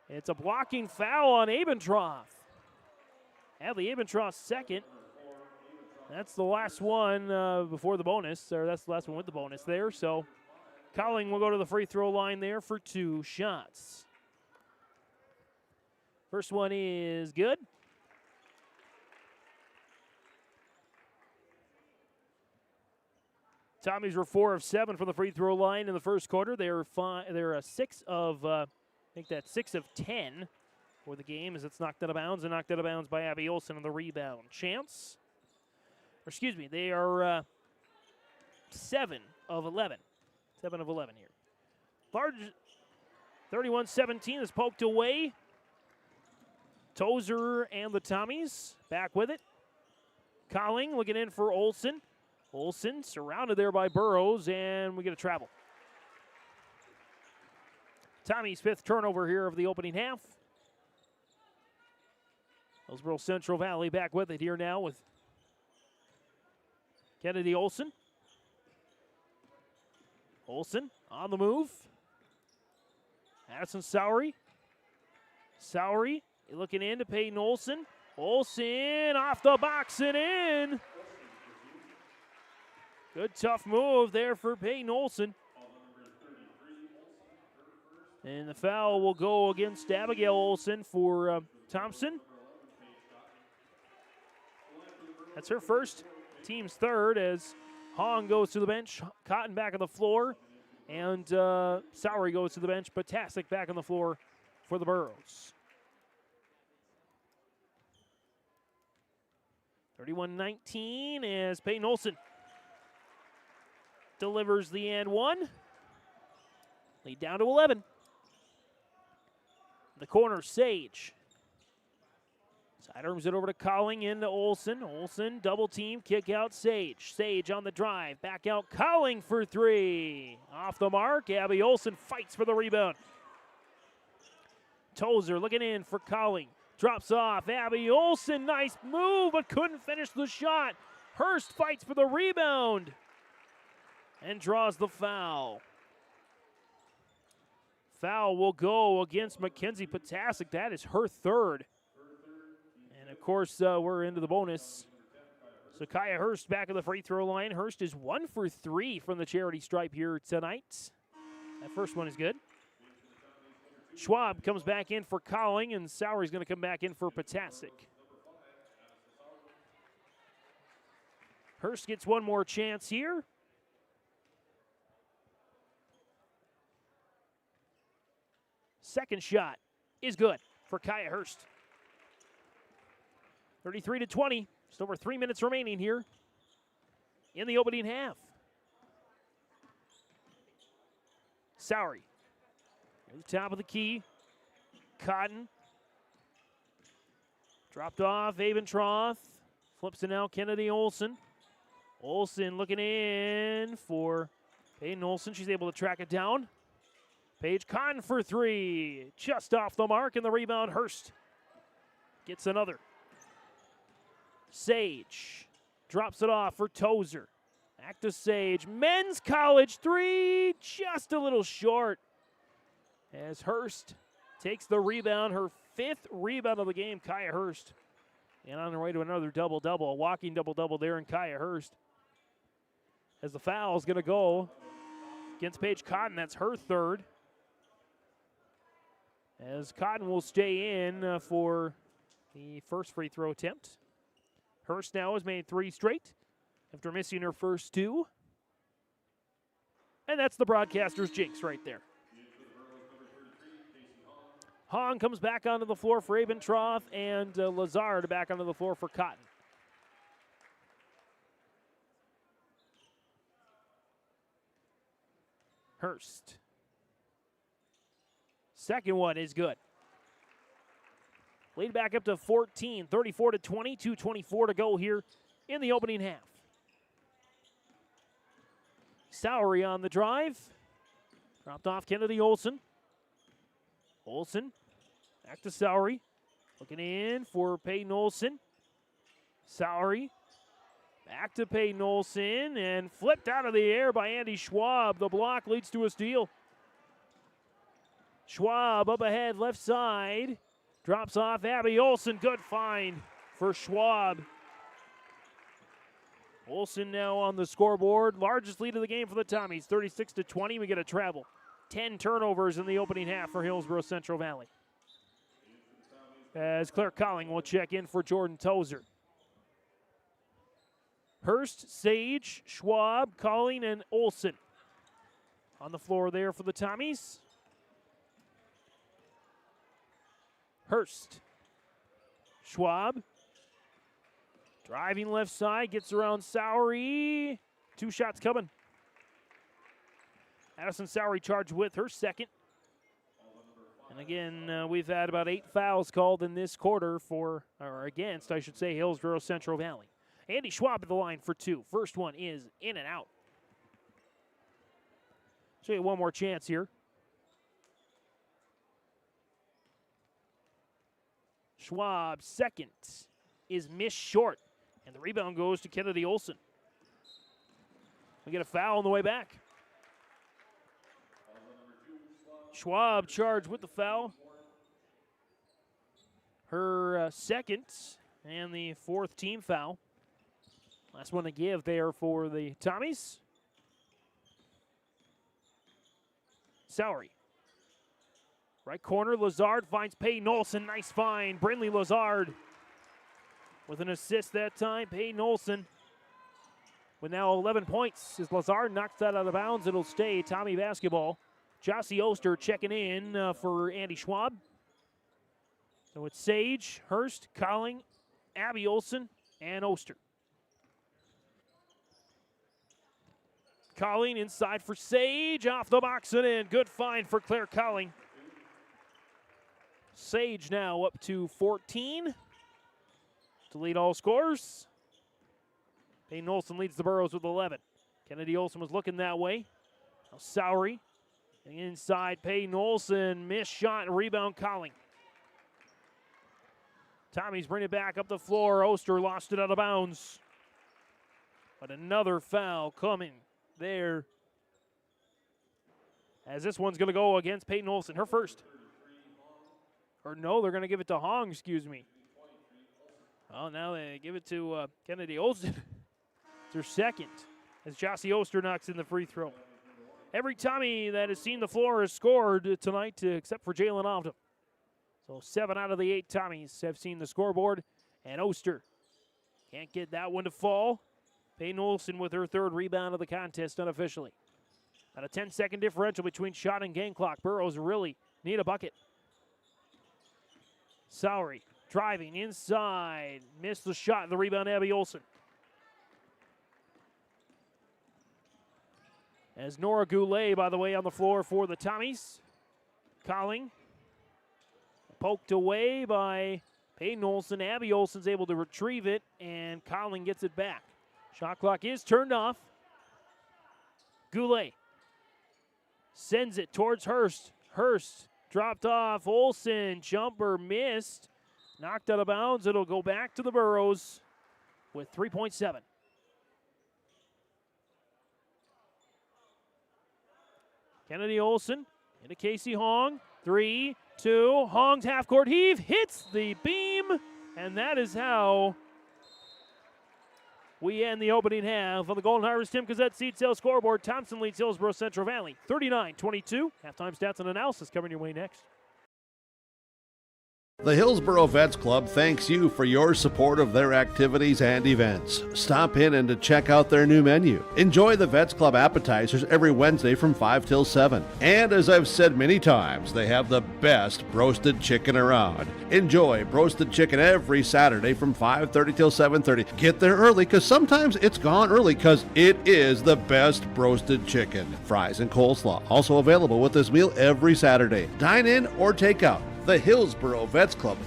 B: It's a blocking foul on Abentroth. Hadley Abentroth second. That's the last one before the bonus, or that's the last one with the bonus there. So Colling will go to the free throw line there for 2 shots. First one is good. Tommies were 4 of 7 from the free throw line in the first quarter. They're 6 of, I think that's 6 of 10 for the game as it's knocked out of bounds, and knocked out of bounds by Abby Olson on the rebound. Chance, or excuse me, they are 7 of 11. 7 of 11 here. Large 31-17 is poked away. Tozer and the Tommies back with it. Colling looking in for Olson. Olson surrounded there by Burrows, and we get a travel. Tommy's 5th turnover here of the opening half. Hillsboro Central Valley back with it here now with Kennedy Olson. Olson on the move. Addison Sowery. Sowery looking in to Peyton Olson. Olson off the box and in. Good tough move there for Peyton Olson. And the foul will go against Abigail Olson for Thompson. That's her first, team's third, as Hong goes to the bench, Cotton back on the floor, and Sowery goes to the bench, Potasic back on the floor for the Burros. 31-19 as Peyton Olson delivers the and one. Lead down to 11. The corner, Sage. Sidearms it over to Colling, into Olson. Olson, double team, kick out Sage. Sage on the drive, back out Colling for 3. Off the mark, Abby Olson fights for the rebound. Tozer looking in for Colling. Drops off, Abby Olson, nice move, but couldn't finish the shot. Hurst fights for the rebound and draws the foul. Foul will go against Mackenzie Potasic. That is her third. And, of course, we're into the bonus. So Kaya Hurst back at the free throw line. Hurst is 1 for 3 from the charity stripe here tonight. That first one is good. Schwab comes back in for Colling, and Sowery's going to come back in for Potasic. Hurst gets one more chance here. Second shot is good for Kaya Hurst. 33-20. Just over 3 minutes remaining here in the opening half. Sowery. At the top of the key. Cotton. Dropped off. Abentroth. Flips it now. Kennedy Olson. Olson looking in for Peyton Olson. She's able to track it down. Paige Cotton for 3. Just off the mark, and the rebound, Hurst gets another. Sage drops it off for Tozer. Back to Sage. Men's college 3, just a little short. As Hurst takes the rebound, her 5th rebound of the game, Kaya Hurst. And on her way to another double-double, a walking double-double there in Kaya Hurst. As the foul is going to go against Paige Cotton, that's her third. As Cotton will stay in for the first free throw attempt. Hurst now has made 3 straight after missing her first 2. And that's the broadcaster's jinx right there. Hong comes back onto the floor for Abentroth, and Lazard back onto the floor for Cotton. Hurst. Second one is good. Lead back up to 14, 34-20, 2:24 to go here in the opening half. Sowery on the drive. Dropped off Kennedy Olson. Olson back to Sowery. Looking in for Peyton Olson. Sowery back to Peyton Olson and flipped out of the air by Andy Schwab. The block leads to a steal. Schwab up ahead, left side. Drops off Abby Olson. Good find for Schwab. Olson now on the scoreboard. Largest lead of the game for the Tommies, 36-20. We get a travel. 10 turnovers in the opening half for Hillsboro Central Valley. As Claire Colling will check in for Jordan Tozer. Hurst, Sage, Schwab, Colling, and Olson on the floor there for the Tommies. Hurst. Schwab. Driving left side, gets around Sowery. 2 shots coming. Addison Sowery charged with her second. And again, we've had about 8 fouls called in this quarter against, I should say, Hillsboro Central Valley. Andy Schwab at the line for 2. First one is in and out. So you one more chance here. Schwab, second, is missed short. And the rebound goes to Kennedy Olson. We get a foul on the way back. Schwab charged with the foul. Her second and the 4th team foul. Last one to give there for the Tommies. Sowery. Right corner, Lazard finds Peyton Olson. Nice find. Brindley Lazard with an assist that time. Peyton Olson with now 11 points. As Lazard knocks that out of bounds, it'll stay Tommy basketball. Jossie Oster checking in for Andy Schwab. So it's Sage, Hurst, Colling, Abby Olson, and Oster. Colling inside for Sage, off the box and in. Good find for Claire Colling. Sage now up to 14 to lead all scorers. Peyton Olson leads the Burros with 11. Kennedy Olson was looking that way. Now Sowery. Inside Peyton Olson, missed shot and rebound Colling. Tommies bring it back up the floor. Oster lost it out of bounds. But another foul coming there. As this one's going to go against Peyton Olson, her first. Or no, they're going to give it to Hong, excuse me. Oh, now they give it to Kennedy Olson. It's her second as Jossie Oster knocks in the free throw. Every Tommy that has seen the floor has scored tonight except for Jalen Oldham. So 7 out of the 8 Tommies have seen the scoreboard. And Oster can't get that one to fall. Peyton Olson with her 3rd rebound of the contest unofficially. At a 10-second differential between shot and game clock. Burros really need a bucket. Sowery driving inside. Missed the shot. The rebound, Abby Olson. As Nora Goulet, by the way, on the floor for the Tommies. Colling. Poked away by Peyton Olson. Abby Olson's able to retrieve it, and Colling gets it back. Shot clock is turned off. Goulet sends it towards Hurst. Hurst dropped off. Olson, jumper missed. Knocked out of bounds. It'll go back to the Burros with 3.7. Kennedy Olson into Casey Hong. 3, 2, Hong's half-court heave. Hits the beam, and that is how we end the opening half on the Golden Harvest Tim Gazette seed sale scoreboard. Thompson leads Hillsboro Central Valley 39-22. Halftime stats and analysis coming your way next.
A: The Hillsboro Vets Club thanks you for your support of their activities and events. Stop in and to check out their new menu. Enjoy the Vets Club appetizers every Wednesday from 5 till 7. And as I've said many times, they have the best roasted chicken around. Enjoy roasted chicken every Saturday from 5:30 till 7:30. Get there early because sometimes it's gone early because it is the best roasted chicken. Fries and coleslaw also available with this meal every Saturday. Dine in or take out. The Hillsboro Vets Club.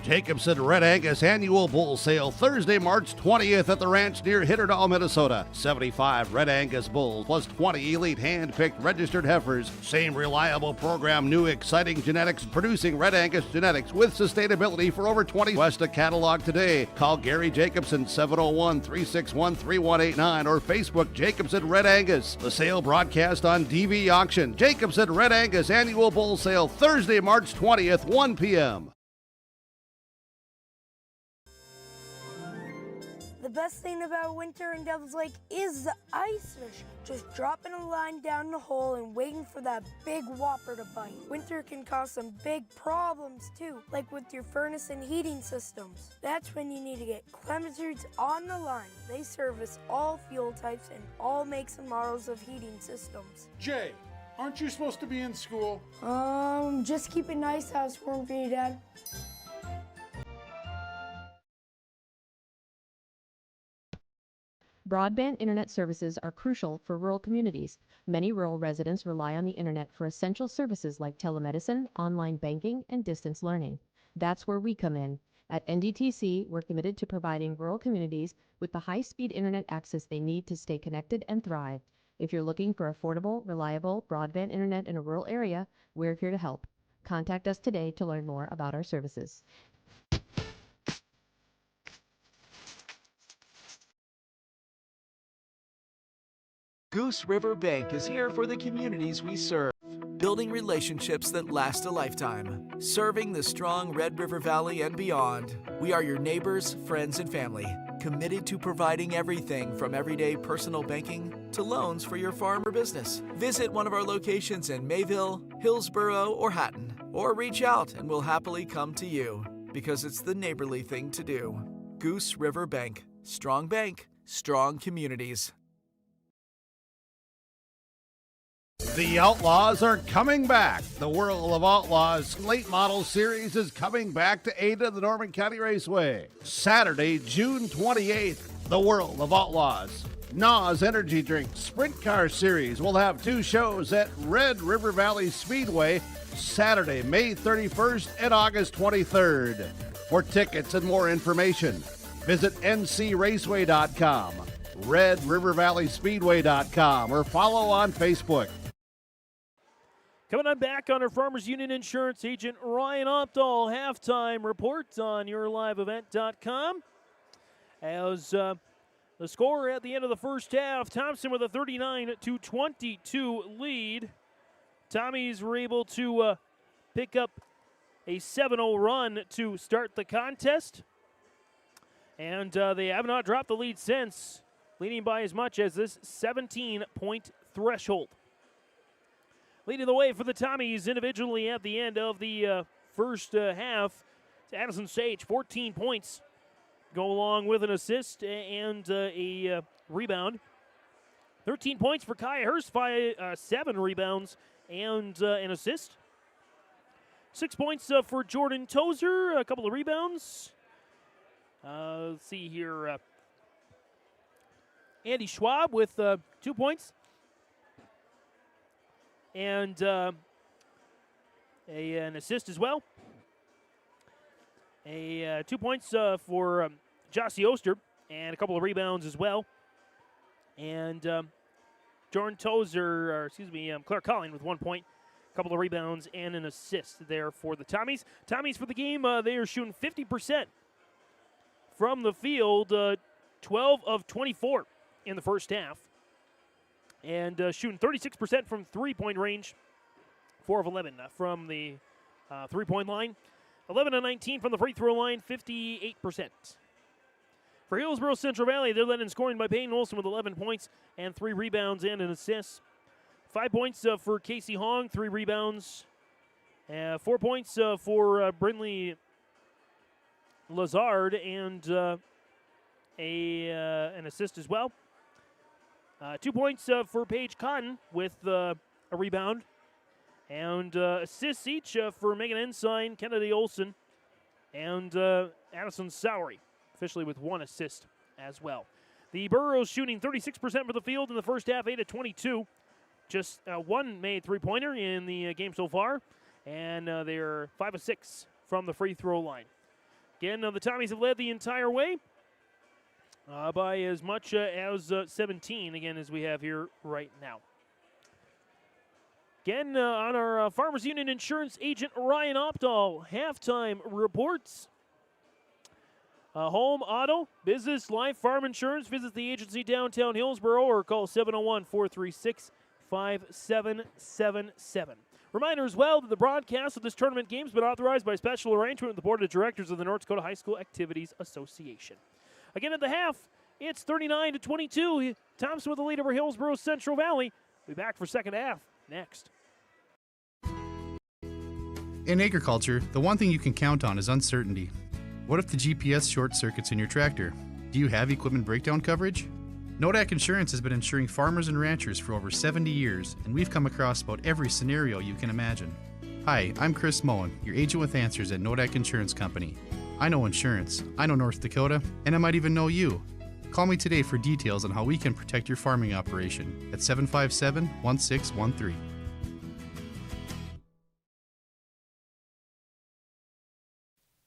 A: Jacobson Red Angus Annual Bull Sale Thursday, March 20th at the ranch near Hitterdall, Minnesota. 75 Red Angus bulls plus 20 elite hand-picked registered heifers. Same reliable program, new exciting genetics, producing Red Angus genetics with sustainability for over 20 West of catalog today. Call Gary Jacobson 701-361-3189 or Facebook Jacobson Red Angus. The sale broadcast on DV Auction. Jacobson Red Angus Annual Bull Sale Thursday, March 20th, 1 p.m.
C: The best thing about winter in Devil's Lake is the ice fish. Just dropping a line down the hole and waiting for that big whopper to bite. Winter can cause some big problems too, like with your furnace and heating systems. That's when you need to get Clements on the line. They service all fuel types and all makes and models of heating systems.
V: Jay, aren't you supposed to be in school?
C: Just keep a nice house warm for you, Dad.
F: Broadband internet services are crucial for rural communities. Many rural residents rely on the internet for essential services like telemedicine, online banking, and distance learning. That's where we come in. At NDTC, we're committed to providing rural communities with the high-speed internet access they need to stay connected and thrive. If you're looking for affordable, reliable broadband internet in a rural area, we're here to help. Contact us today to learn more about our services.
W: Goose River Bank is here for the communities we serve. Building relationships that last a lifetime. Serving the strong Red River Valley and beyond. We are your neighbors, friends, and family. Committed to providing everything from everyday personal banking to loans for your farm or business. Visit one of our locations in Mayville, Hillsboro, or Hatton. Or reach out and we'll happily come to you. Because it's the neighborly thing to do. Goose River Bank. Strong bank, strong communities.
A: The Outlaws are coming back. The World of Outlaws late model series is coming back to Ada, the Norman County Raceway. Saturday, June 28th, the World of Outlaws. NOS Energy Drink Sprint Car Series will have 2 shows at Red River Valley Speedway Saturday, May 31st and August 23rd. For tickets and more information, visit ncraceway.com, redrivervalleyspeedway.com, or follow on Facebook.
B: Coming on back on our Farmers Union Insurance agent Ryan Opdahl halftime report on yourliveevent.com. As the score at the end of the first half, Thompson with a 39-22 lead. Tommies were able to pick up a 7-0 run to start the contest. And they have not dropped the lead since, leading by as much as this 17-point threshold. Leading the way for the Tommies individually at the end of the first half, Addison Sage, 14 points. Go along with an assist and a rebound. 13 points for Kaya Hurst, 7 rebounds and an assist. 6 points for Jordan Tozer, a couple of rebounds. Let's see here. Andy Schwab with 2 points. And an assist as well. 2 points for Jossie Oster and a couple of rebounds as well. And Jordan Tozer, Clark Collin with 1 point, a couple of rebounds and an assist there for the Tommies. Tommies for the game, they are shooting 50% from the field, 12 of 24 in the first half. And shooting 36% from three-point range, 4 of 11 from the three-point line, 11 of 19 from the free throw line, 58%. For Hillsboro Central Valley, they're led in scoring by Peyton Olson with 11 points and 3 rebounds and an assist. 5 points for Casey Hong, 3 rebounds 4 points for Brindley Lazard and an assist as well. 2 points for Paige Cotton with a rebound. And assists each for Megan Ensign, Kennedy Olson, and Addison Sowery, officially with 1 assist as well. The Burros shooting 36% for the field in the first half, 8 of 22. Just one made three-pointer in the game so far, and they're 5 of 6 from the free throw line. Again, the Tommies have led the entire way by as much as 17, again, as we have here right now. Again, on our Farmers Union Insurance agent Ryan Opdahl, halftime reports. Home, auto, business, life, farm insurance. Visit the agency downtown Hillsboro or call 701-436-5777. Reminder as well that the broadcast of this tournament game has been authorized by special arrangement with the Board of Directors of the North Dakota High School Activities Association. Again, at the half, it's 39-22. Thompson with the lead over Hillsboro Central Valley. We'll be back for second half next.
E: In agriculture, the one thing you can count on is uncertainty. What if the GPS short circuits in your tractor? Do you have equipment breakdown coverage? Nodak Insurance has been insuring farmers and ranchers for over 70 years, and we've come across about every scenario you can imagine. Hi, I'm Chris Moen, your agent with answers at Nodak Insurance Company. I know insurance, I know North Dakota, and I might even know you. Call me today for details on how we can protect your farming operation at 757-1613.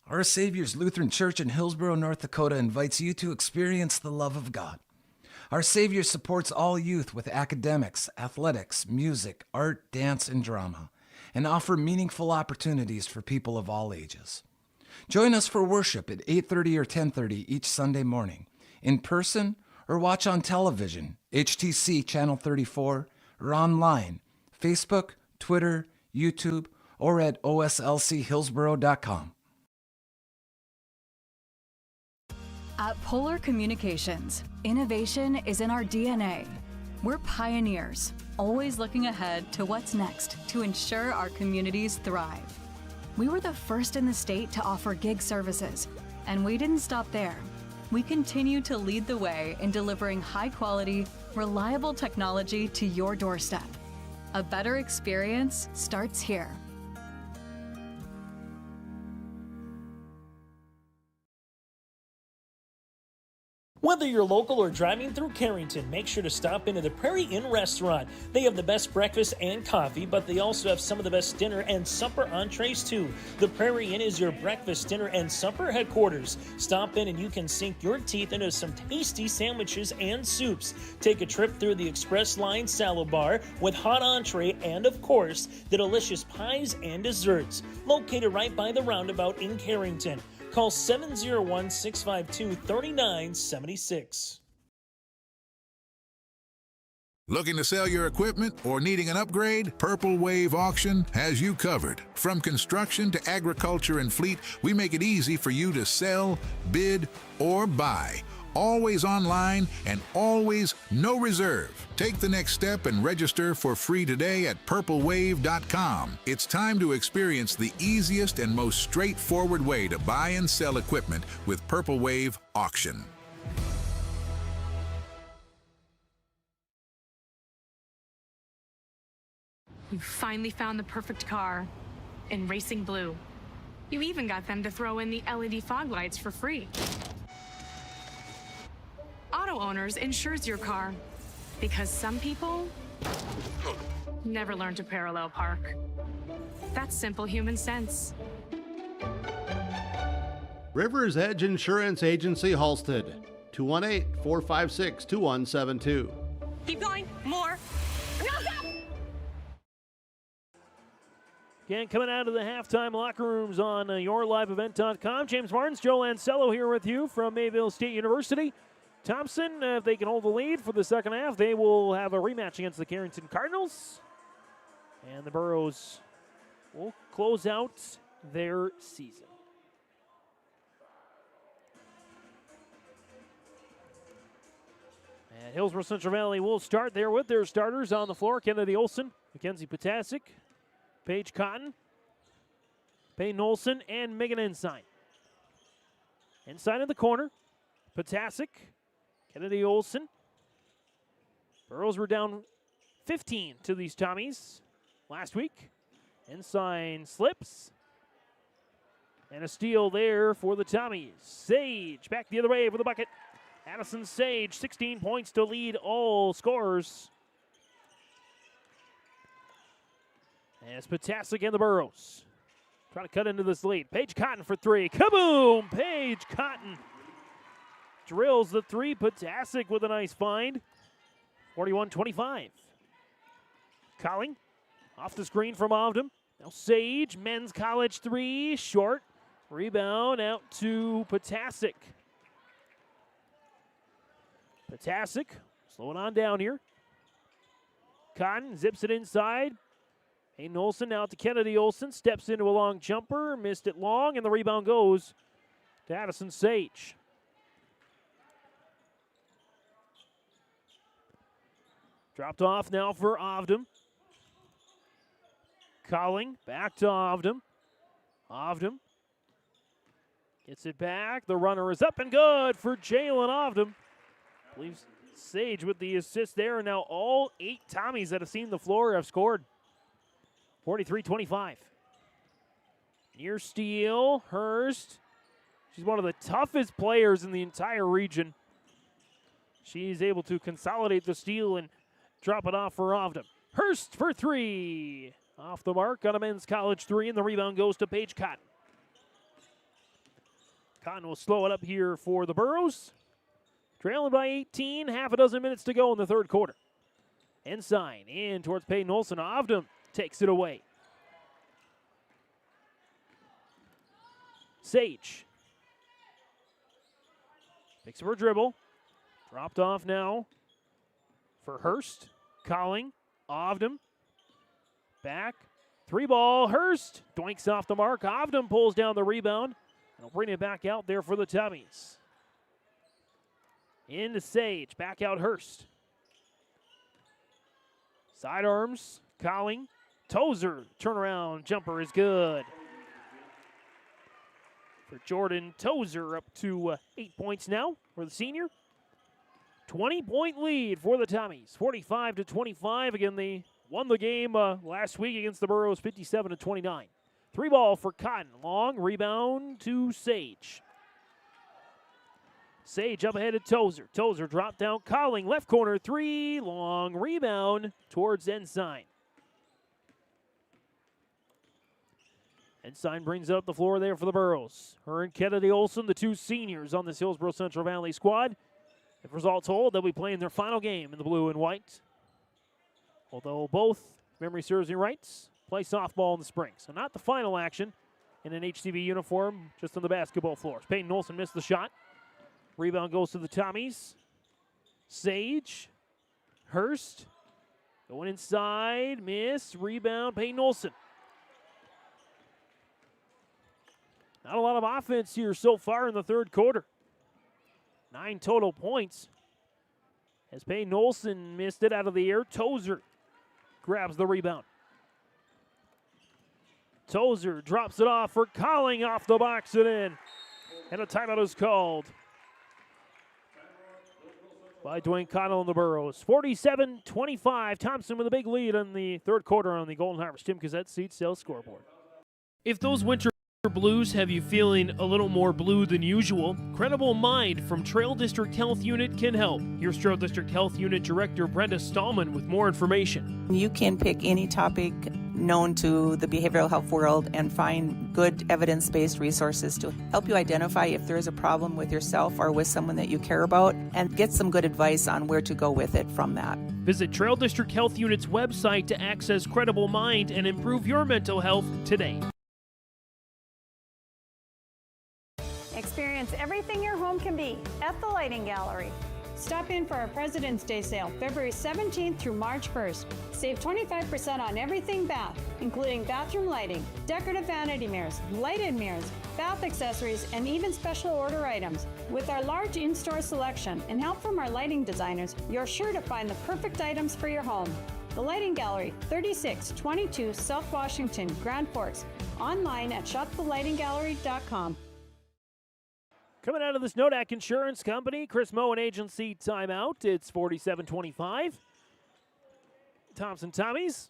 G: Our Savior's Lutheran Church in Hillsboro, North Dakota invites you to experience the love of God. Our Savior supports all youth with academics, athletics, music, art, dance, and drama, and offer meaningful opportunities for people of all ages. Join us for worship at 8:30 or 10:30 each Sunday morning, in person or watch on television, HTC Channel 34, or online, Facebook, Twitter, YouTube, or at oslchillsboro.com.
H: At Polar Communications, innovation is in our DNA. We're pioneers, always looking ahead to what's next to ensure our communities thrive. We were the first in the state to offer gig services, and we didn't stop there. We continue to lead the way in delivering high-quality, reliable technology to your doorstep. A better experience starts here.
X: Whether you're local or driving through Carrington, make sure to stop into the Prairie Inn restaurant. They have the best breakfast and coffee, but they also have some of the best dinner and supper entrees too. The Prairie Inn is your breakfast, dinner, and supper headquarters. Stop in and you can sink your teeth into some tasty sandwiches and soups. Take a trip through the Express Line salad bar with hot entree and, of course, the delicious pies and desserts. Located right by the roundabout in Carrington. Call 701-652-3976.
Y: Looking to sell your equipment or needing an upgrade? Purple Wave Auction has you covered. From construction to agriculture and fleet, we make it easy for you to sell, bid, or buy. Always online and always no reserve. Take the next step and register for free today at purplewave.com. It's time to experience the easiest and most straightforward way to buy and sell equipment with Purple Wave Auction.
Z: You finally found the perfect car in Racing Blue. You even got them to throw in the LED fog lights for free. Auto Owners insures your car because some people never learn to parallel park. That's simple human sense.
A: River's Edge Insurance Agency, Halstead, 218-456-2172.
Z: Keep going. More. No, stop!
B: Again, coming out of the halftime locker rooms on yourliveevent.com. James Martins, Joe Lancello here with you from Mayville State University. Thompson, if they can hold the lead for the second half, they will have a rematch against the Carrington Cardinals. And the Burros will close out their season. And Hillsboro Central Valley will start there with their starters on the floor. Kennedy Olson, Mackenzie Potasic, Paige Cotton, Peyton Olson and Megan Ensign. Ensign in the corner. Potasic, Kennedy Olson. Burrows were down 15 to these Tommies last week. Ensign slips. And a steal there for the Tommies. Sage back the other way for the bucket. Addison Sage, 16 points to lead all scorers. As Potasic and the Burrows trying to cut into this lead. Paige Cotton for three. Kaboom! Paige Cotton drills the three. Potasic with a nice find. 41-25. Colling off the screen from Ovdam. Now Sage, men's college three, short. Rebound out to Potasic. Potasic, slowing on down here. Cotton zips it inside. Hayden Olson out to Kennedy Olson. Steps into a long jumper. Missed it long, and the rebound goes to Addison Sage. Dropped off now for Ovdam. Colling back to Ovdam. Ovdam gets it back. The runner is up and good for Jalen Ovdam. I believe Sage with the assist there. And now all 8 Tommies that have seen the floor have scored. 43-25. Near steal, Hurst. She's one of the toughest players in the entire region. She's able to consolidate the steal and drop it off for Ovdam. Hurst for three. Off the mark on a men's college three, and the rebound goes to Paige Cotton. Cotton will slow it up here for the Burrows. Trailing by 18, half a dozen minutes to go in the third quarter. Ensign in towards Peyton Olson. Ovdam takes it away. Sage picks up her dribble. Dropped off now for Hurst. Colling. Ovdam. Back. 3-ball. Hurst doinks off the mark. Ovdam pulls down the rebound. And will bring it back out there for the Tommies. Into Sage. Back out Hurst. Sidearms. Colling. Tozer. Turnaround jumper is good. For Jordan Tozer, up to 8 points now for the senior. 20-point lead for the Tommies. 45-25. Again, they won the game last week against the Burrows, 57-29. 3-ball for Cotton. Long rebound to Sage. Sage up ahead of Tozer. Tozer dropped down. Colling left corner three. Long rebound towards Ensign. Ensign brings it up the floor there for the Burrows. Her and Kennedy Olson, the two seniors on this Hillsboro Central Valley squad. If results hold, they'll be playing their final game in the blue and white. Although both, if memory serves me right, play softball in the spring. So not the final action in an HCV uniform, just on the basketball floors. Peyton Olson missed the shot. Rebound goes to the Tommies. Sage. Hurst. Going inside. Miss. Rebound. Peyton Olson. Not a lot of offense here so far in the third quarter. 9 total points. As Peyton Olson missed it out of the air. Tozer grabs the rebound. Tozer drops it off for Colling off the box and in. And a timeout is called by Dwayne Connell and the Burrows. 47-25. Thompson with a big lead in the third quarter on the Golden Harvest Tim Cassette Seed Sales scoreboard. If those winter blues have you feeling a little more blue than usual, Credible Mind from Trail District Health Unit can help. Here's Trail District Health Unit Director Brenda Stallman with more information.
D: You can pick any topic known to the behavioral health world and find good evidence-based resources to help you identify if there is a problem with yourself or with someone that you care about, and get some good advice on where to go with it from that.
B: Visit Trail District Health Unit's website to access Credible Mind and improve your mental health today.
I: Experience everything your home can be at the Lighting Gallery. Stop in for our President's Day sale, February 17th through March 1st. Save 25% on everything bath, including bathroom lighting, decorative vanity mirrors, lighted mirrors, bath accessories, and even special order items. With our large in-store selection and help from our lighting designers, you're sure to find the perfect items for your home. The Lighting Gallery, 3622 South Washington, Grand Forks, Online at shopthelightinggallery.com.
B: Coming out of this Nodak Insurance Company, Chris Moen agency timeout. It's 47-25. Thompson Tommies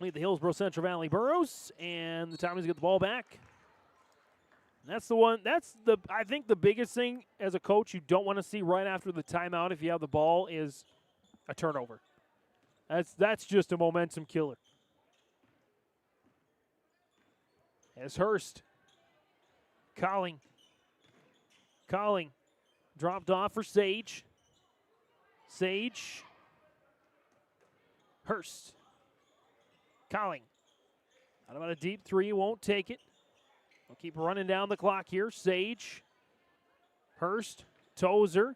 B: lead the Hillsboro Central Valley Burros, and the Tommies get the ball back. That's the one. I think the biggest thing as a coach you don't want to see right after the timeout if you have the ball is a turnover. That's just a momentum killer. As Hurst. Colling. Dropped off for Sage. Hurst. Colling. Out about a deep three, won't take it. We'll keep running down the clock here. Sage. Hurst. Tozer.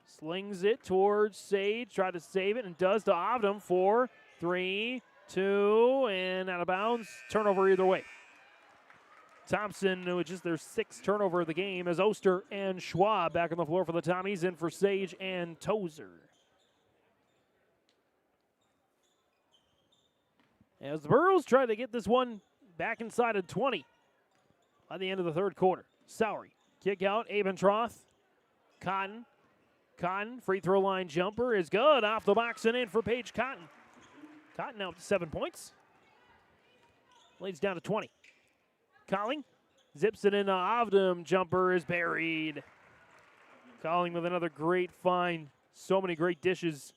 B: Slings it towards Sage. Tried to save it and does to Ovdom. 4, 3, 2, and out of bounds. Turnover either way. Thompson, which is their 6th turnover of the game, as Oster and Schwab back on the floor for the Tommies, in for Sage and Tozer. As the Burros try to get this one back inside of 20 by the end of the third quarter. Sowery, kick out, Abentroth. Cotton, free throw line jumper is good. Off the box and in for Paige Cotton. Cotton now up to 7 points. Leads down to 20. Colling zips it into Ovdom. Jumper is buried. Colling with another great find. So many great dishes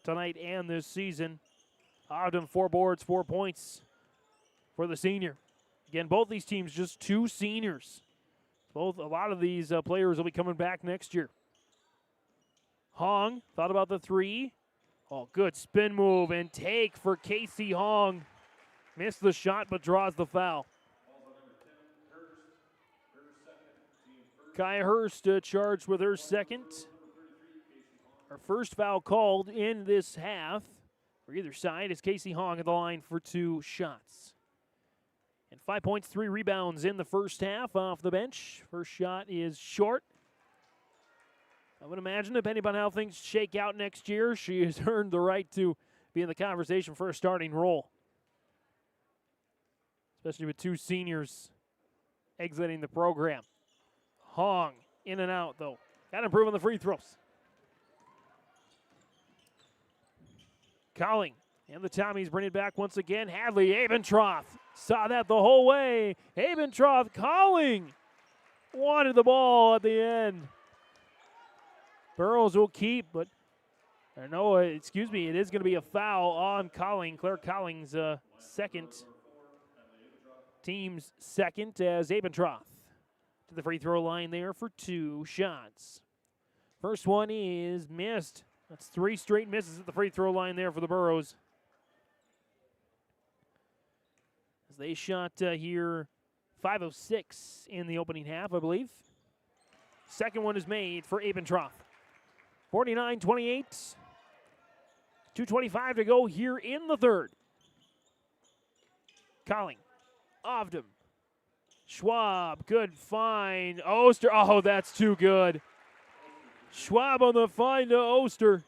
B: tonight and this season. Ovdom 4 boards, 4 points for the senior. Again, both these teams just 2 seniors. A lot of these players will be coming back next year. Hong thought about the 3. Oh, good spin move and take for Casey Hong. Missed the shot but draws the foul. Kaya Hurst charged with her 2nd. Her first foul called in this half for either side is Casey Hong at the line for 2 shots. And 5 points, 3 rebounds in the first half off the bench. First shot is short. I would imagine, depending on how things shake out next year, she has earned the right to be in the conversation for a starting role. Especially with 2 seniors exiting the program. Hong in and out, though. Got to improve on the free throws. Colling and the Tommies bring it back once again. Hadley, Abentroth saw that the whole way. Abentroth Colling wanted the ball at the end. Burrows will keep, but it is going to be a foul on Colling. Claire Colling's team's second, as Abentroth to the free throw line there for 2 shots. First one is missed. That's 3 straight misses at the free throw line there for the Burros. As they shot here 5 of 6 in the opening half, I believe. Second one is made for Abentroth. 49-28. 2:25 to go here in the third. Colling. Ovdom. Schwab, good find. Oster, oh, that's too good. Schwab on the find to Oster.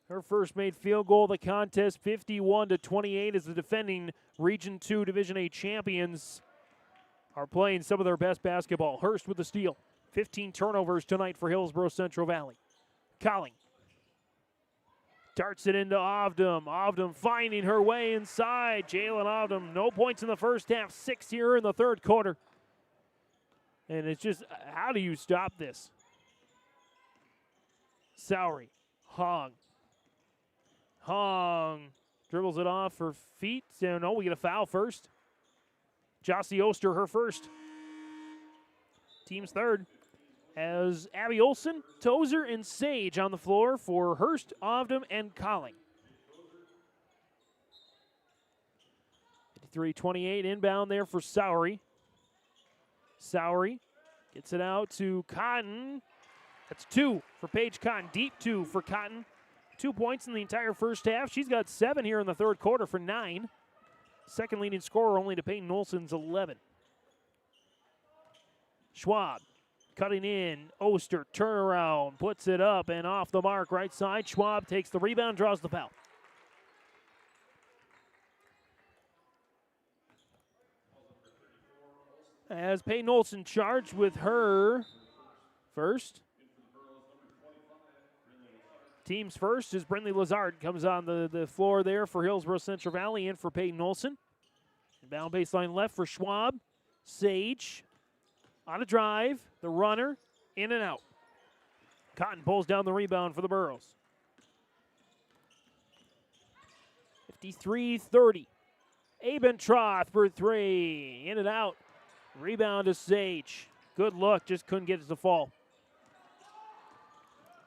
B: Her first made field goal of the contest, 51-28, as the defending Region 2 Division A champions are playing some of their best basketball. Hurst with the steal. 15 turnovers tonight for Hillsboro Central Valley. Colling. Darts it into Ovdom. Ovdom finding her way inside. Jalen Ovdom, no points in the first half, 6 here in the third quarter. And it's just, how do you stop this? Sowery. Hong dribbles it off her feet. No, we get a foul first. Jossie Oster, her first. Team's third. As Abby Olson, Tozer, and Sage on the floor for Hurst, Ovdom, and Colling. 53-28 inbound there for Sowery. Sowery gets it out to Cotton. That's 2 for Paige Cotton. Deep 2 for Cotton. 2 points in the entire first half. She's got 7 here in the third quarter for 9. Second leading scorer only to Peyton Olson's 11. Schwab. Cutting in, Oster, turnaround, puts it up and off the mark, right side. Schwab takes the rebound, draws the foul. as Peyton Olson charged with her first. Team's first is Brindley Lazard. Comes on the floor there for Hillsboro Central Valley and for Peyton Olson. Inbound baseline left for Schwab. Sage on a drive. The runner in and out. Cotton pulls down the rebound for the Burros. 53-30. Abentroth for three. In and out. Rebound to Sage. Good look. Just couldn't get it to fall.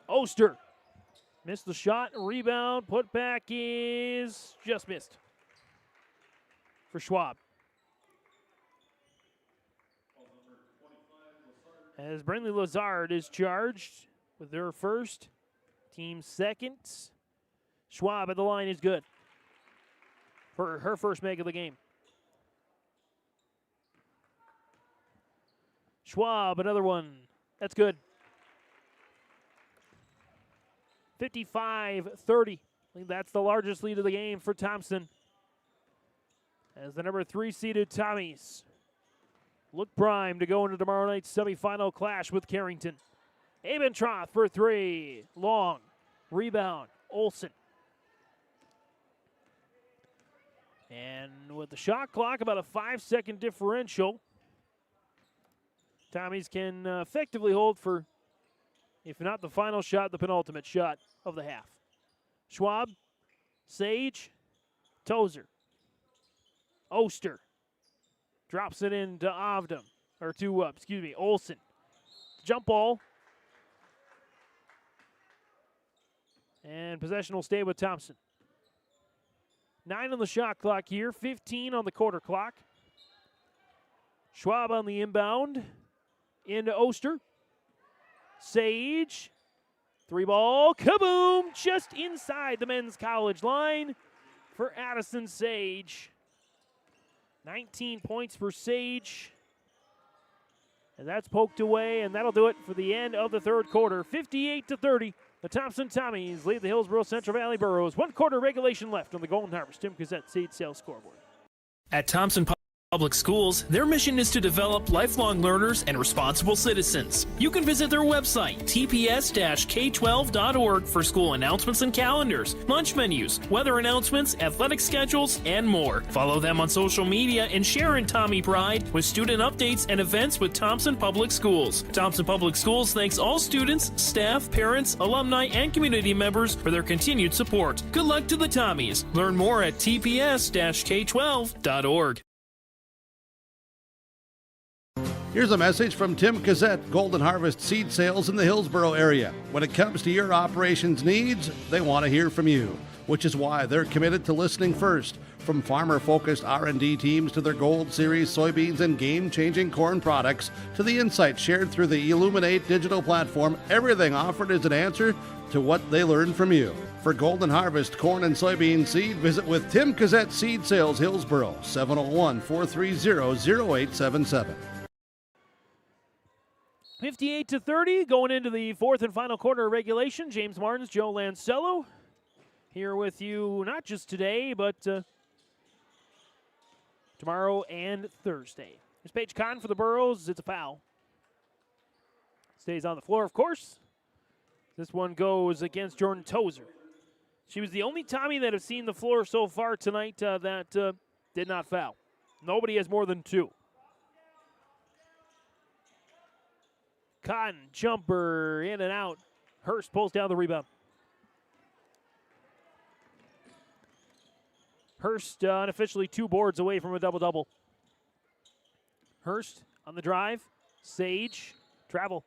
B: Oster. Missed the shot. Rebound. Put back is just missed. For Schwab. As Brindley Lazard is charged with their first. Team second. Schwab at the line is good. For her first make of the game. Schwab, another one. That's good. 55-30. I think that's the largest lead of the game for Thompson. As the number 3 seeded Tommies look primed to go into tomorrow night's semifinal clash with Carrington. Abentroth for three. Long. Rebound. Olson. And with the shot clock, about a 5-second differential, Tommies can effectively hold for, if not the final shot, the penultimate shot of the half. Schwab, Sage, Tozer, Oster drops it into Ovdam, or to, Olson. Jump ball. And possession will stay with Thompson. 9 on the shot clock here, 15 on the quarter clock. Schwab on the inbound. Into Oster. Sage. 3-ball. Kaboom! Just inside the men's college line for Addison Sage. 19 points for Sage. And that's poked away, and that'll do it for the end of the third quarter. 58-30. The Thompson Tommies lead the Hillsboro Central Valley Burros. 1 quarter regulation left on the Golden Harvest Tim Cassette Seed Sales Scoreboard.
X: At Thompson Public Schools, their mission is to develop lifelong learners and responsible citizens. You can visit their website, tps-k12.org, for school announcements and calendars, lunch menus, weather announcements, athletic schedules, and more. Follow them on social media and share in Tommy Pride with student updates and events with Thompson Public Schools. Thompson Public Schools thanks all students, staff, parents, alumni, and community members for their continued support. Good luck to the Tommies. Learn more at tps-k12.org.
A: Here's a message from Tim Cassette, Golden Harvest Seed Sales in the Hillsboro area. When it comes to your operations needs, they want to hear from you, which is why they're committed to listening first. From farmer-focused R&D teams to their Gold Series soybeans and game-changing corn products to the insights shared through the Illuminate digital platform, everything offered is an answer to what they learned from you. For Golden Harvest corn and soybean seed, visit with Tim Cassette Seed Sales Hillsboro, 701-430-0877.
B: 58-30, going into the fourth and final quarter of regulation. James Martins, Joe Lancello, here with you not just today, but tomorrow and Thursday. Here's Paige Cotton for the Burros. It's a foul. Stays on the floor, of course. This one goes against Jordan Tozer. She was the only Tommy that have seen the floor so far tonight that did not foul. Nobody has more than 2. Cotton, jumper, in and out. Hurst pulls down the rebound. Hurst unofficially 2 boards away from a double-double. Hurst on the drive. Sage, travel.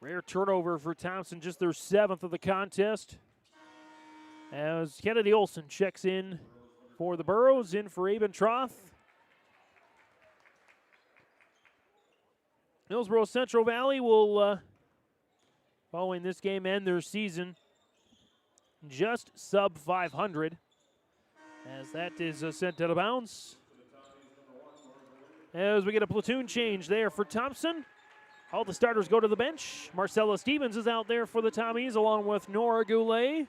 B: Rare turnover for Thompson, just their 7th of the contest. As Kennedy Olson checks in for the Burros, in for Abentroth. Hillsboro Central Valley will, following this game, end their season just sub 500, as that is sent out of bounds. As we get a platoon change there for Thompson. All the starters go to the bench. Marcella Stevens is out there for the Tommies, along with Nora Goulet,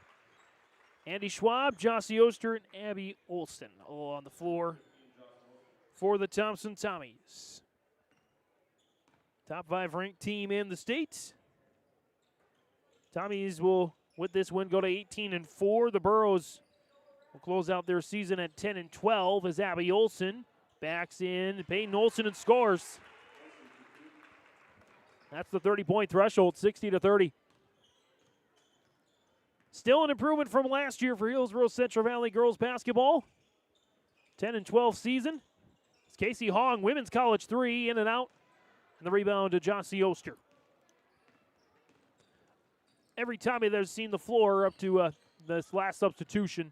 B: Andy Schwab, Jossie Oster, and Abby Olson all on the floor for the Thompson Tommies. Top 5 ranked team in the state. Tommies will, with this win, go to 18-4. The Burros will close out their season at 10-12 as Abby Olson backs in Peyton Olson and scores. That's the 30-point threshold, 60-30. Still an improvement from last year for Hillsboro Central Valley girls basketball. 10-12 season. It's Casey Hong, women's college 3, in and out. And the rebound to Jossie Oster. Every Tommy that's seen the floor up to this last substitution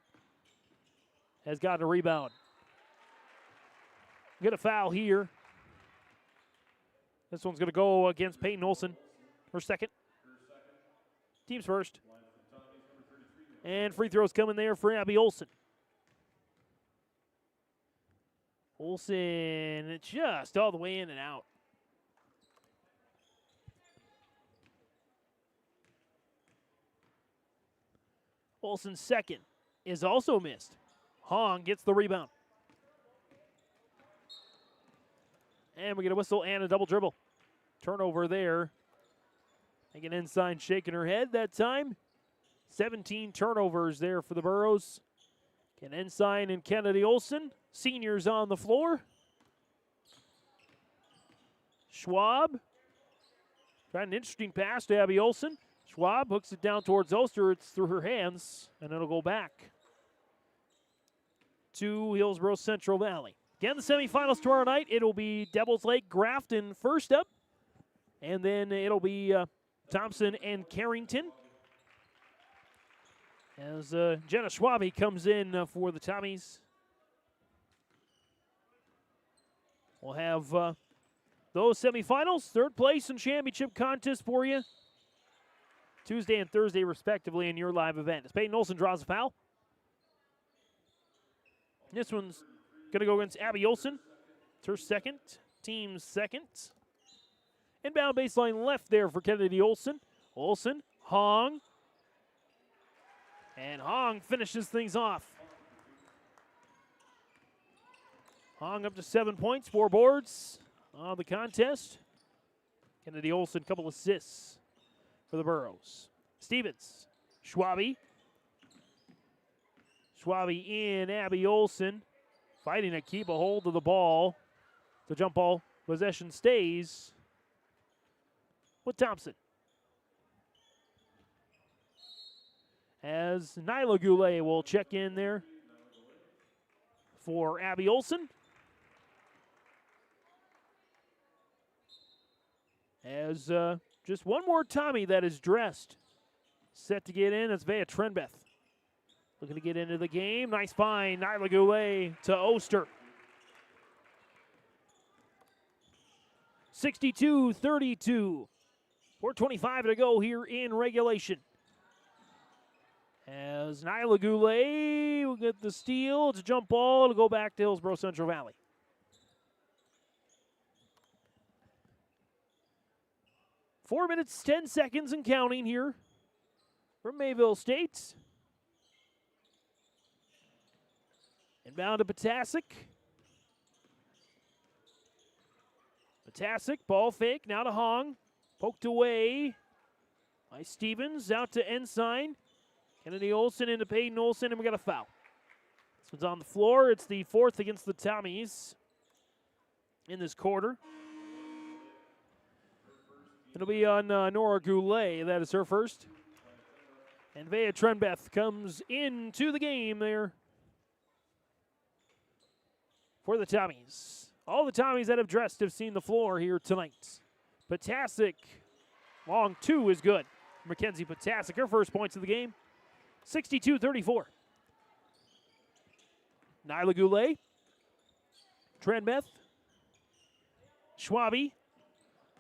B: has gotten a rebound. Get a foul here. This one's going to go against Peyton Olson. Her second. Team's first. And free throws coming there for Abby Olson. Olson just all the way in and out. Olson's second is also missed. Hong gets the rebound. And we get a whistle and a double dribble. Turnover there. Megan Ensign shaking her head that time. 17 turnovers there for the Burros. Ken Ensign and Kennedy Olson, seniors on the floor. Schwab. Tried an interesting pass to Abby Olson. Schwab hooks it down towards Oster. It's through her hands, and it'll go back to Hillsboro Central Valley. Again, the semifinals tomorrow night. It'll be Devils Lake Grafton first up, and then it'll be Thompson and Carrington. As Jenna Schwabe comes in for the Tommies. We'll have those semifinals, third place and championship contest for you Tuesday and Thursday, respectively, in your live event. As Peyton Olson draws a foul. This one's going to go against Abby Olson. It's her second, team's second. Inbound baseline left there for Kennedy Olson. Olson, Hong. And Hong finishes things off. Hong up to 7 points, 4 boards on the contest. Kennedy Olson, couple assists for the Burros. Stevens, Schwabe. Schwabe in, Abby Olson fighting to keep a hold of the ball. The jump ball possession stays with Thompson. As Nyla Goulet will check in there for Abby Olson. As just one more Tommy that is dressed. Set to get in, that's Vea Trenbeth. Looking to get into the game. Nice find, Nyla Goulet to Oster. 62-32. 4:25 to go here in regulation. As Nyla Goulet will get the steal. It's a jump ball to go back to Hillsboro Central Valley. Four minutes, 10 seconds and counting here from Mayville State. Inbound to Potasic. Potasic, ball fake, now to Hong. Poked away by Stevens, out to Ensign. Kennedy Olson into Peyton Olson, and we got a foul. This one's on the floor. It's the fourth against the Tommies in this quarter. It'll be on Nora Goulet. That is her first. And Vea Trenbeth comes into the game there for the Tommies. All the Tommies that have dressed have seen the floor here tonight. Potasic, long two is good. Mackenzie Potasic, her first points of the game. 62-34. Nyla Goulet. Trenbeth. Schwabe.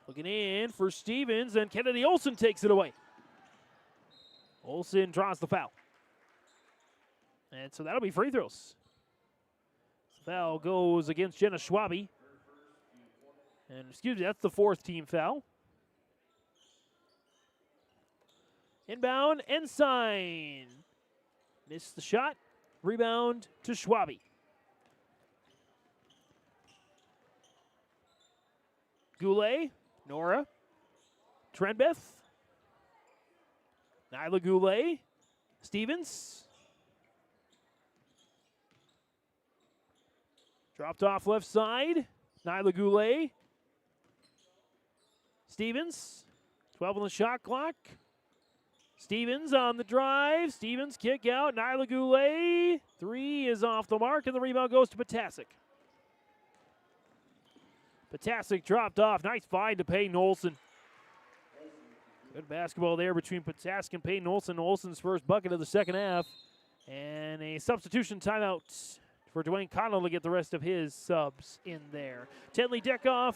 B: Looking in for Stevens, and Kennedy Olson takes it away. Olson draws the foul. And so that'll be free throws. The foul goes against Jenna Schwabe. And excuse me, that's the fourth team foul. Inbound, Ensign. Missed the shot. Rebound to Schwabe. Goulet, Nora, Trenbeth, Nyla Goulet, Stevens. Dropped off left side. Nyla Goulet. Stevens. 12 on the shot clock. Stevens on the drive. Stevens kick out. Nyla Goulet. 3 is off the mark, and the rebound goes to Potasic. Potasic dropped off. Nice find to Peyton Olsen. Good basketball there between Potasic and Peyton Olsen. Olsen's first bucket of the second half. And a substitution timeout for Dwayne Connell to get the rest of his subs in there. Tenley Deckoff,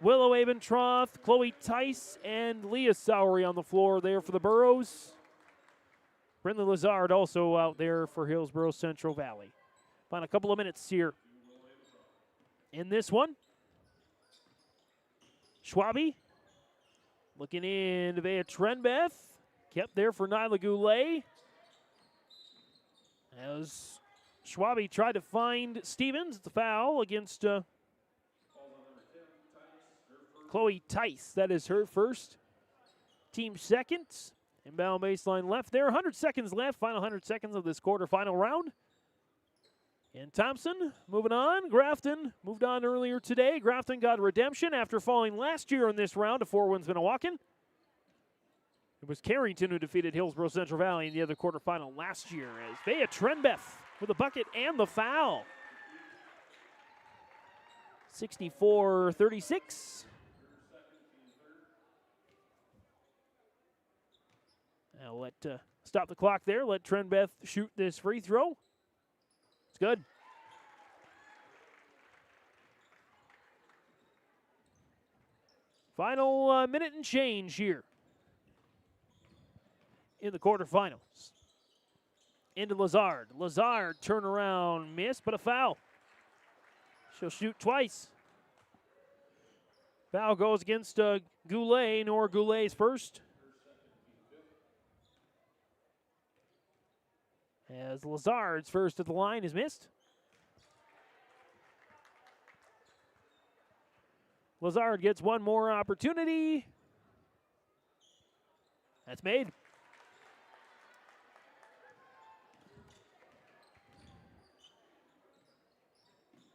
B: Willow Abentroth, Chloe Tice, and Leah Sowery on the floor there for the Burros. Brindley Lazard also out there for Hillsboro Central Valley. Find a couple of minutes here in this one. Schwabe looking in to Vea Trenbeth. Kept there for Nyla Goulet. As Schwabe tried to find Stevens, the foul against Chloe Tice. That is her first. Team second. Inbound baseline left there. 100 seconds left. Final 100 seconds of this quarterfinal round. And Thompson moving on. Grafton moved on earlier today. Grafton got redemption after falling last year in this round to 4-1 Minnewacan. It was Carrington who defeated Hillsboro Central Valley in the other quarterfinal last year as Vea Trenbeth with the bucket and the foul. 64-36. Now stop the clock there. Let Trenbeth shoot this free throw. It's good. Final minute and change here in the quarterfinals. Into Lazard. Lazard turnaround miss, but a foul. She'll shoot twice. Foul goes against Goulet. Nora Goulet's first. As Lazard's first at the line is missed. Lazard gets one more opportunity. That's made.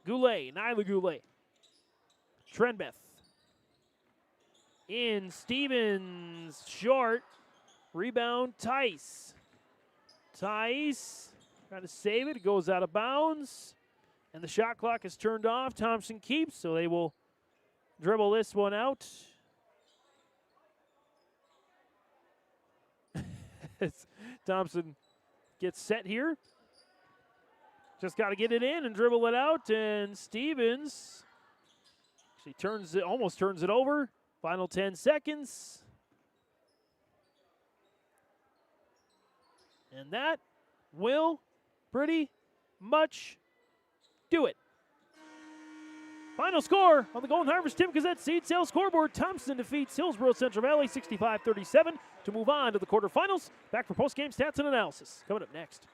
B: Goulet, Nyla Goulet. Trenbeth. In Stevens, short. Rebound, Tice. Tice trying to save it. It goes out of bounds. And the shot clock is turned off. Thompson keeps, so they will dribble this one out. Thompson gets set here. Just got to get it in and dribble it out. And Stevens actually almost turns it over. Final 10 seconds. And that will pretty much do it. Final score on the Golden Harvest Tim Gazette seed sale scoreboard. Thompson defeats Hillsboro Central Valley 65-37 to move on to the quarterfinals. Back for post-game stats and analysis. Coming up next.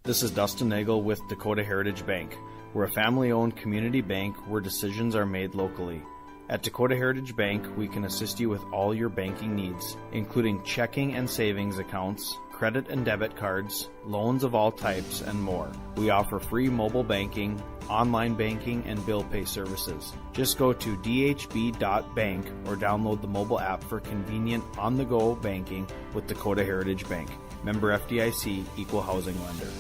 J: This is Dustin Nagel with Dakota Heritage Bank. We're a family-owned community bank where decisions are made locally. At Dakota Heritage Bank, we can assist you with all your banking needs, including checking and savings accounts, credit and debit cards, loans of all types, and more. We offer free mobile banking, online banking, and bill pay services. Just go to dhb.bank or download the mobile app for convenient on-the-go banking with Dakota Heritage Bank. Member FDIC, Equal Housing Lender.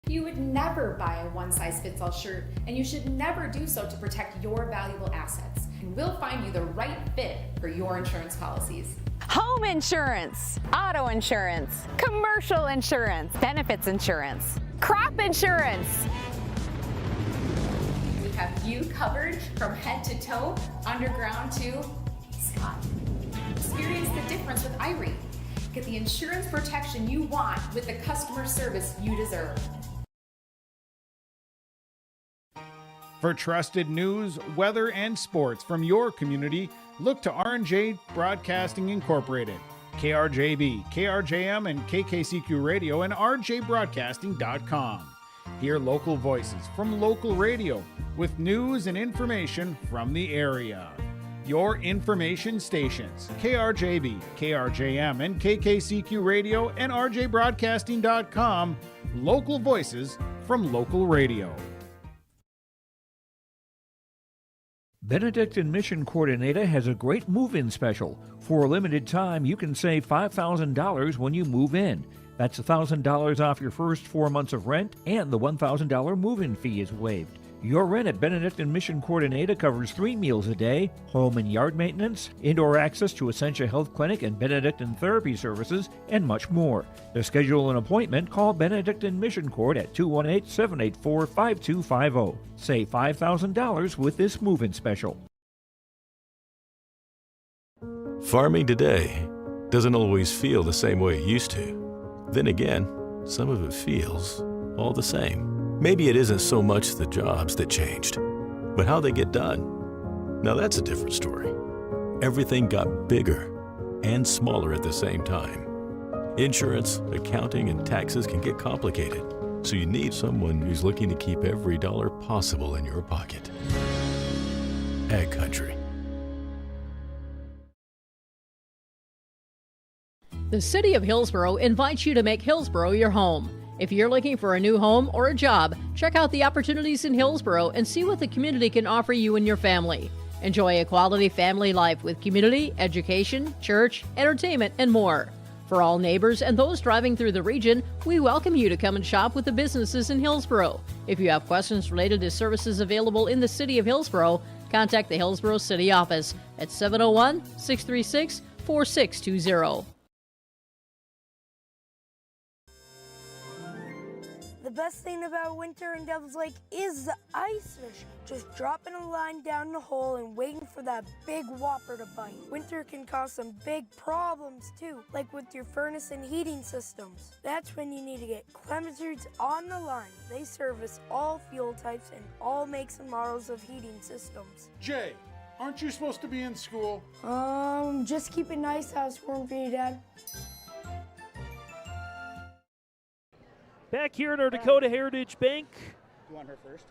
K: You would never buy a one-size-fits-all shirt, and you should never do so to protect your valuable assets. And we'll find you the right fit for your insurance policies.
L: Home insurance, auto insurance, commercial insurance, benefits insurance, crop insurance.
K: We have you covered from head to toe, underground to sky. Experience the difference with Irie. Get the insurance protection you want with the customer service you deserve.
R: For trusted news, weather, and sports from your community, look to R&J Broadcasting Incorporated, KRJB, KRJM, and KKCQ Radio, and rjbroadcasting.com. Hear local voices from local radio with news and information from the area. Your information stations, KRJB, KRJM, and KKCQ Radio and RJBroadcasting.com. Local voices from local radio.
M: Benedictine Mission Coordinator has a great move-in special. For a limited time, you can save $5,000 when you move in. That's $1,000 off your first 4 months of rent, and the $1,000 move-in fee is waived. Your rent at Benedictine Mission Coordinator covers 3 meals a day, home and yard maintenance, indoor access to Essentia Health Clinic and Benedictine Therapy Services, and much more. To schedule an appointment, call Benedictine Mission Court at 218-784-5250. Save $5,000 with this move-in special.
N: Farming today doesn't always feel the same way it used to. Then again, some of it feels all the same. Maybe it isn't so much the jobs that changed, but how they get done. Now that's a different story. Everything got bigger and smaller at the same time. Insurance, accounting, and taxes can get complicated, so you need someone who's looking to keep every dollar possible in your pocket. Ag Country.
F: The City of Hillsboro invites you to make Hillsboro your home. If you're looking for a new home or a job, check out the opportunities in Hillsboro and see what the community can offer you and your family. Enjoy a quality family life with community, education, church, entertainment, and more. For all neighbors and those driving through the region, we welcome you to come and shop with the businesses in Hillsboro. If you have questions related to services available in the City of Hillsboro, contact the Hillsboro City Office at 701-636-4620.
C: The best thing about winter in Devil's Lake is the ice fishing. Just dropping a line down the hole and waiting for that big whopper to bite. Winter can cause some big problems too, like with your furnace and heating systems. That's when you need to get Clemence's on the line. They service all fuel types and all makes and models of heating systems.
V: Jay, aren't you supposed to be in school?
C: Just keep a nice house warm for you, Dad.
B: Back here at our Dakota Heritage Bank.
O: You want her first?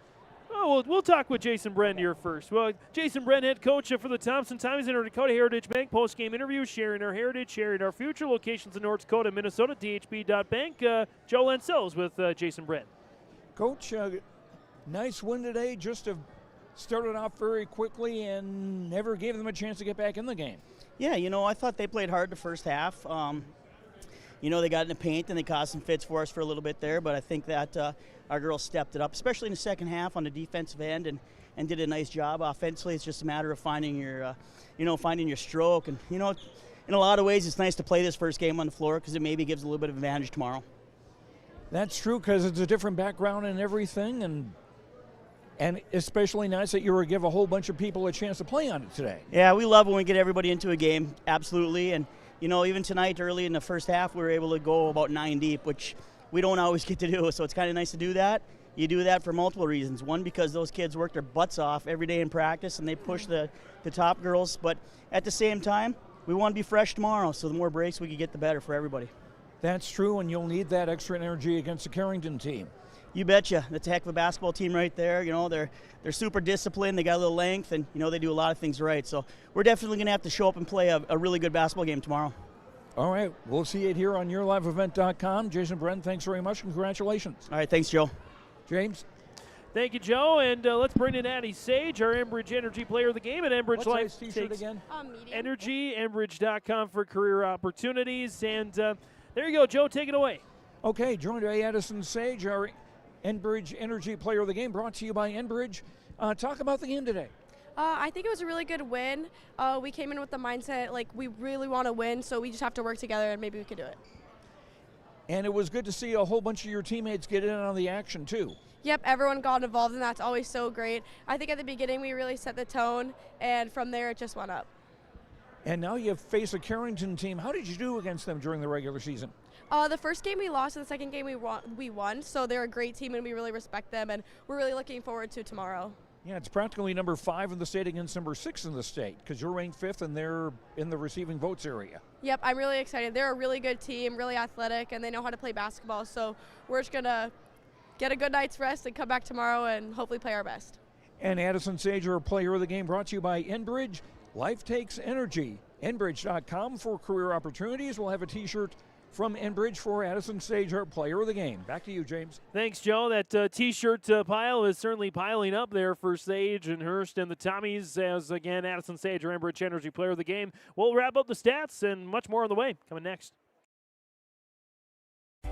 B: Oh, we'll talk with Jason Bren here first. Well, Jason Bren, head coach for the Thompson Times in our Dakota Heritage Bank post-game interview, sharing our heritage, sharing our future. Locations in North Dakota, Minnesota, dhb.bank. Joe Lensells with Jason Bren.
P: Coach, nice win today. Just have started off very quickly and never gave them a chance to get back in the game.
O: Yeah, I thought they played hard the first half. They got in the paint and they caused some fits for us for a little bit there, but I think that our girls stepped it up, especially in the second half on the defensive end, and did a nice job. Offensively, it's just a matter of finding your stroke. And, in a lot of ways, it's nice to play this first game on the floor because it maybe gives a little bit of advantage tomorrow.
P: That's true because it's a different background and everything, and especially nice that you were give a whole bunch of people a chance to play on it today.
O: Yeah, we love when we get everybody into a game, absolutely, and even tonight, early in the first half, we were able to go about 9 deep, which we don't always get to do. So it's kind of nice to do that. You do that for multiple reasons. One, because those kids work their butts off every day in practice, and they push the top girls. But at the same time, we want to be fresh tomorrow, so the more breaks we can get, the better for everybody.
P: That's true, and you'll need that extra energy against the Carrington team.
O: You betcha. That's a heck of a basketball team right there. They're super disciplined. They got a little length, and they do a lot of things right. So we're definitely going to have to show up and play a really good basketball game tomorrow.
P: All right, we'll see it here on yourliveevent.com. Jason Bren, thanks very much. Congratulations.
O: All right, thanks, Joe.
P: James.
B: Thank you, Joe. And let's bring in Addie Sage, our Enbridge Energy Player of the Game. And Enbridge
P: Life T-shirt again?
B: Energy, Enbridge.com for career opportunities. And there you go, Joe. Take it away.
P: Okay, joined by Addison Sage, our Enbridge Energy Player of the Game, brought to you by Enbridge. Talk about the game today.
Q: I think it was a really good win. We came in with the mindset, we really want to win, so we just have to work together, and maybe we could do it.
P: And it was good to see a whole bunch of your teammates get in on the action, too.
Q: Yep, everyone got involved, and that's always so great. I think at the beginning we really set the tone, and from there it just went up.
P: And now you face a Carrington team. How did you do against them during the regular season?
Q: The first game we lost, and the second game we won, so they're a great team, and we really respect them, and we're really looking forward to tomorrow.
P: Yeah, it's practically number 5 in the state against number 6 in the state because you're ranked 5th and they're in the receiving votes area.
Q: Yep, I'm really excited. They're a really good team, really athletic, and they know how to play basketball. So we're just going to get a good night's rest, and come back tomorrow and hopefully play our best.
P: And Addison Sage, our player of the game, brought to you by Enbridge. Life takes energy. Enbridge.com for career opportunities. We'll have a T-shirt from Enbridge for Addison Sage, our player of the game. Back to you, James.
B: Thanks, Joe. That T-shirt pile is certainly piling up there for Sage and Hurst and the Tommies, as, again, Addison Sage, our Enbridge Energy player of the game. We'll wrap up the stats and much more on the way. Coming next.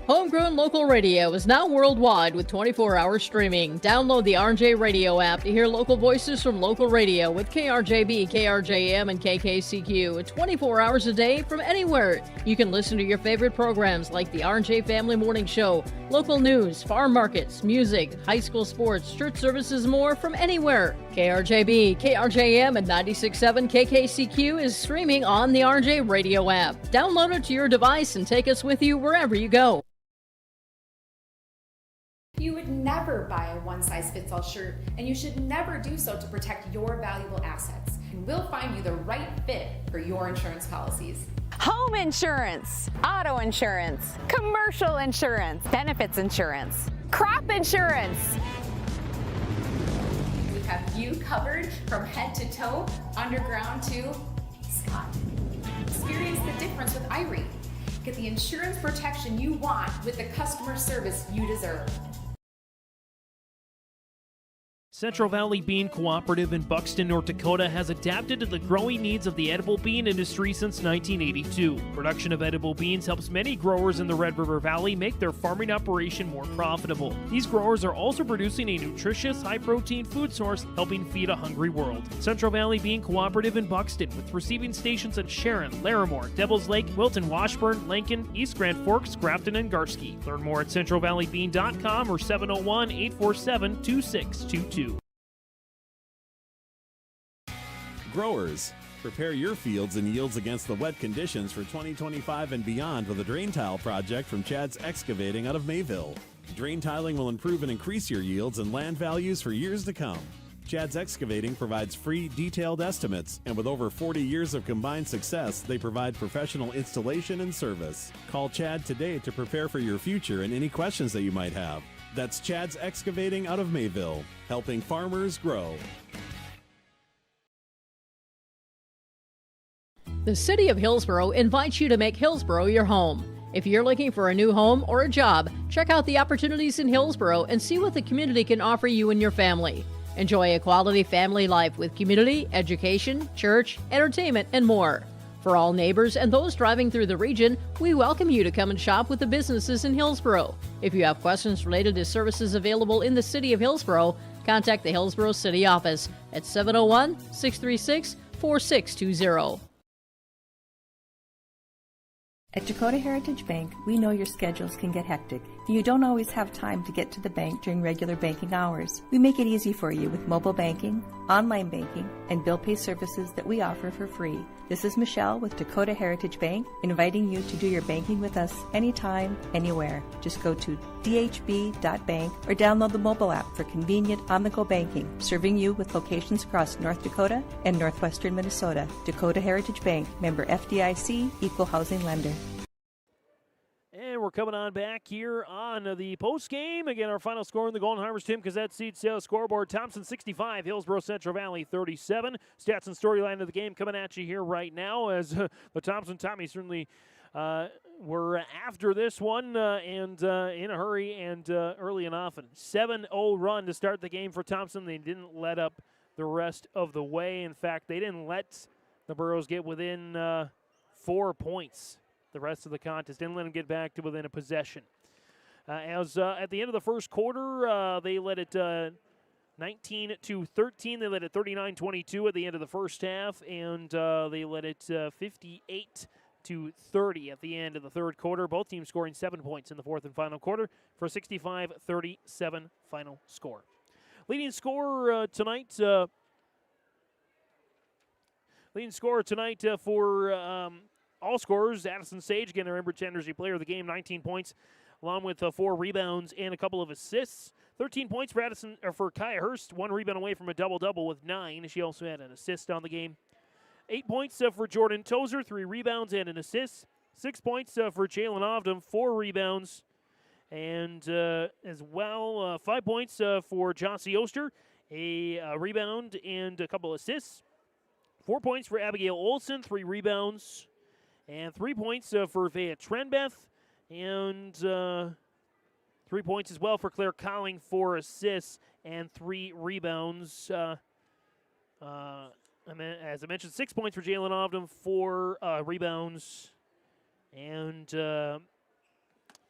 F: Homegrown local radio is now worldwide with 24-hour streaming. Download the RJ Radio app to hear local voices from local radio with KRJB, KRJM, and KKCQ 24 hours a day from anywhere. You can listen to your favorite programs like the RJ Family Morning Show, local news, farm markets, music, high school sports, church services, more from anywhere. KRJB, KRJM, and 96.7 KKCQ is streaming on the RJ Radio app. Download it to your device and take us with you wherever you go.
K: You would never buy a one-size-fits-all shirt, and you should never do so to protect your valuable assets. And we'll find you the right fit for your insurance policies.
L: Home insurance, auto insurance, commercial insurance, benefits insurance, crop insurance.
K: We have you covered from head to toe, underground to Scott. Experience the difference with Irie. Get the insurance protection you want with the customer service you deserve.
B: Central Valley Bean Cooperative in Buxton, North Dakota has adapted to the growing needs of the edible bean industry since 1982. Production of edible beans helps many growers in the Red River Valley make their farming operation more profitable. These growers are also producing a nutritious, high-protein food source, helping feed a hungry world. Central Valley Bean Cooperative in Buxton, with receiving stations in Sharon, Larimore, Devils Lake, Wilton, Washburn, Lincoln, East Grand Forks, Grafton, and Garski. Learn more at centralvalleybean.com or 701-847-2622.
E: Growers, prepare your fields and yields against the wet conditions for 2025 and beyond with a drain tile project from Chad's Excavating out of Mayville. Drain tiling will improve and increase your yields and land values for years to come. Chad's Excavating provides free, detailed estimates, and with over 40 years of combined success, they provide professional installation and service. Call Chad today to prepare for your future and any questions that you might have. That's Chad's Excavating out of Mayville, helping farmers grow.
F: The City of Hillsboro invites you to make Hillsboro your home. If you're looking for a new home or a job, check out the opportunities in Hillsboro and see what the community can offer you and your family. Enjoy a quality family life with community, education, church, entertainment, and more. For all neighbors and those driving through the region, we welcome you to come and shop with the businesses in Hillsboro. If you have questions related to services available in the City of Hillsboro, contact the Hillsboro City Office at 701-636-4620.
G: At Dakota Heritage Bank, we know your schedules can get hectic, and you don't always have time to get to the bank during regular banking hours. We make it easy for you with mobile banking, online banking, and bill pay services that we offer for free. This is Michelle with Dakota Heritage Bank, inviting you to do your banking with us anytime, anywhere. Just go to dhb.bank or download the mobile app for convenient on-the-go banking, serving you with locations across North Dakota and northwestern Minnesota. Dakota Heritage Bank, member FDIC, equal housing lender.
B: And we're coming on back here on the post game. Again, our final score in the Golden Harvest Tim Gazette Seed Sales scoreboard: Thompson 65, Hillsboro Central Valley 37. Stats and storyline of the game coming at you here right now, as the Thompson Tommies certainly were after this one and in a hurry and early and often. 7-0 run to start the game for Thompson. They didn't let up the rest of the way. In fact, they didn't let the Burros get within 4 points. The rest of the contest didn't let them get back to within a possession. As at the end of the first quarter, they led it 19-13. They led it 39-22 at the end of the first half, and they led it 58-30 at the end of the third quarter. Both teams scoring 7 points in the fourth and final quarter for a 65-37 final score. Leading scorer tonight. For all scorers, Addison Sage, again, their Enbridge Energy player of the game, 19 points, along with 4 rebounds and a couple of assists. 13 points for Kaya Hurst, 1 rebound away from a double-double with 9. She also had an assist on the game. 8 points for Jordan Tozer, 3 rebounds and an assist. 6 points for Jalen Ovdom, 4 rebounds And as well, 5 points for Jossie Oster, a rebound and a couple assists. 4 points for Abigail Olson, 3 rebounds. And 3 points for Vea Trenbeth. And 3 points as well for Claire Colling, 4 assists and 3 rebounds. As I mentioned, 6 points for Jalen Ovdom, 4 rebounds. And I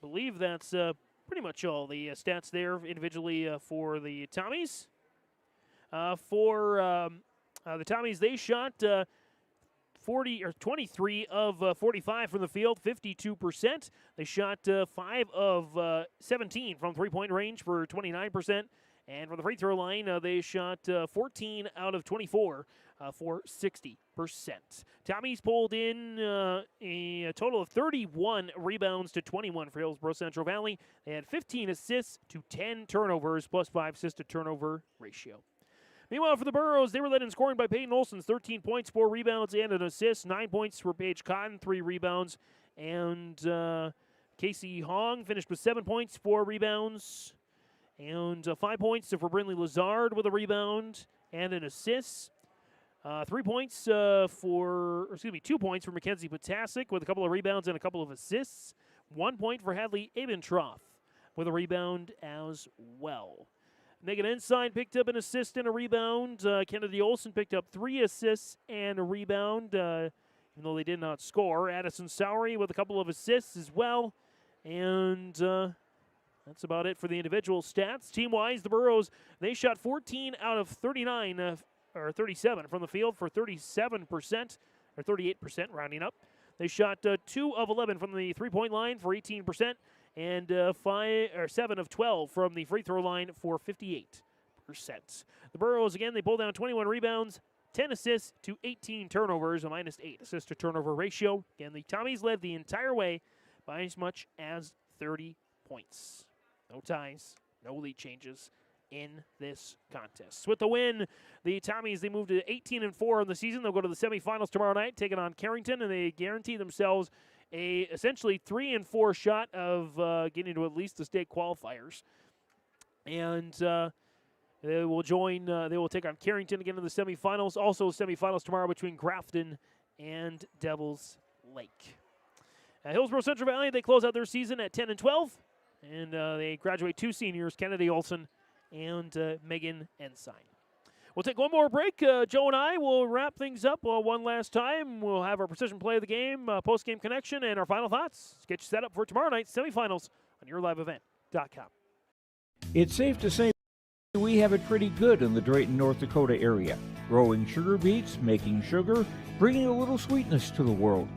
B: believe that's pretty much all the stats there individually for the Tommies. For the Tommies, they shot 23 of 45 from the field, 52%. They shot 5 of 17 from three-point range for 29%. And from the free throw line, they shot 14 out of 24 for 60%. Tommies pulled in a total of 31 rebounds to 21 for Hillsboro Central Valley. They had 15 assists to 10 turnovers, plus 5 assist to turnover ratio. Meanwhile, for the Burros, they were led in scoring by Peyton Olson's 13 points, 4 rebounds, and an assist. 9 points for Paige Cotton, 3 rebounds. And Casey Hong finished with 7 points, 4 rebounds. And 5 points for Brinley Lazard with a rebound and an assist. 2 points for Mackenzie Potasic with a couple of rebounds and a couple of assists. 1 point for Hadley Abentroff with a rebound as well. Megan Ensign picked up an assist and a rebound. Kennedy Olson picked up 3 assists and a rebound, even though they did not score. Addison Sowery with a couple of assists as well. And that's about it for the individual stats. Team-wise, the Burros, they shot 14 out of 39, or 37 from the field for 37%, or 38%, rounding up. They shot 2 of 11 from the three-point line for 18%, and 7 of 12 from the free throw line for 58%. The Burros, again, they pulled down 21 rebounds, 10 assists to 18 turnovers, a -8 assist to turnover ratio. Again, the Tommies led the entire way by as much as 30 points. No ties, no lead changes in this contest. With the win, the Tommies, they moved to 18-4 on the season. They'll go to the semifinals tomorrow night, taking on Carrington, and they guarantee themselves a essentially 3-4 shot of getting to at least the state qualifiers. And they will take on Carrington again in the semifinals. Also semifinals tomorrow between Grafton and Devils Lake. Hillsboro Central Valley, they close out their season at 10-12. And they graduate 2 seniors, Kennedy Olson and Megan Ensign. We'll take one more break. Joe and I will wrap things up one last time. We'll have our precision play of the game, post-game connection, and our final thoughts. Let's get you set up for tomorrow night's semifinals on YourLiveEvent.com.
M: It's safe to say we have it pretty good in the Drayton, North Dakota area. Growing sugar beets, making sugar, bringing a little sweetness to the world.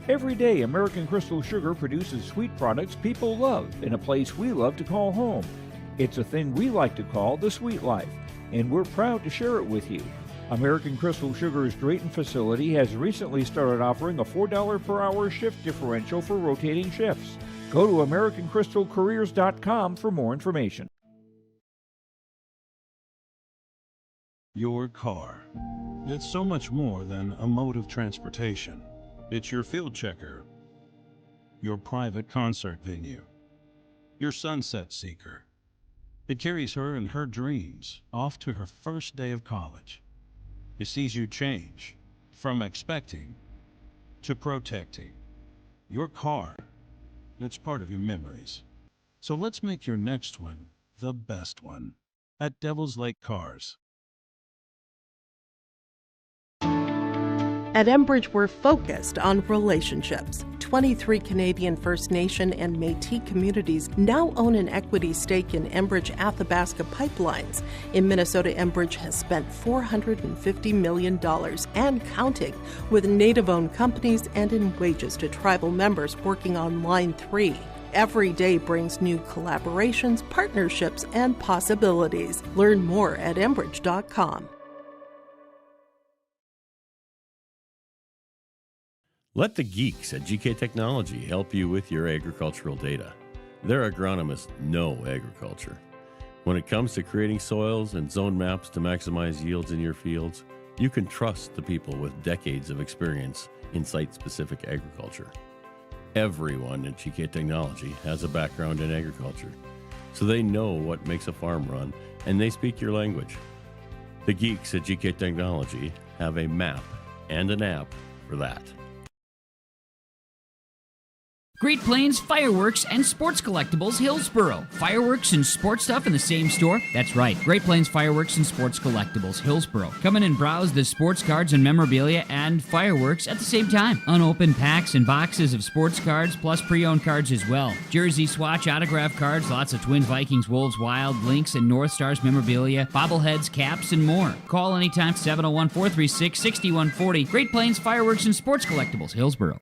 M: Every day, American Crystal Sugar produces sweet products people love in a place we love to call home. It's a thing we like to call the sweet life, and we're proud to share it with you. American Crystal Sugar's Drayton facility has recently started offering a $4 per hour shift differential for rotating shifts. Go to AmericanCrystalCareers.com for more information.
H: Your car. It's so much more than a mode of transportation. It's your field checker, your private concert venue, your sunset seeker. It carries her and her dreams off to her first day of college. It sees you change from expecting to protecting. Your car, it's part of your memories. So let's make your next one the best one at Devil's Lake Cars.
S: At Enbridge, we're focused on relationships. 23 Canadian First Nation and Métis communities now own an equity stake in Enbridge Athabasca Pipelines. In Minnesota, Enbridge has spent $450 million and counting with Native-owned companies and in wages to tribal members working on Line 3. Every day brings new collaborations, partnerships, and possibilities. Learn more at Enbridge.com.
E: Let the geeks at GK Technology help you with your agricultural data. Their agronomists know agriculture. When it comes to creating soils and zone maps to maximize yields in your fields, you can trust the people with decades of experience in site-specific agriculture.
D: Everyone in GK Technology has a background in agriculture, so they know what makes a farm run, and they speak your language. The geeks at GK Technology have a map and an app for that.
T: Great Plains Fireworks and Sports Collectibles, Hillsboro. Fireworks and sports stuff in the same store? That's right. Great Plains Fireworks and Sports Collectibles, Hillsboro. Come in and browse the sports cards and memorabilia and fireworks at the same time. Unopened packs and boxes of sports cards, plus pre-owned cards as well. Jersey swatch autograph cards, lots of Twins, Vikings, Wolves, Wild, Lynx, and North Stars memorabilia, bobbleheads, caps, and more. Call anytime, 701-436-6140. Great Plains Fireworks and Sports Collectibles, Hillsboro.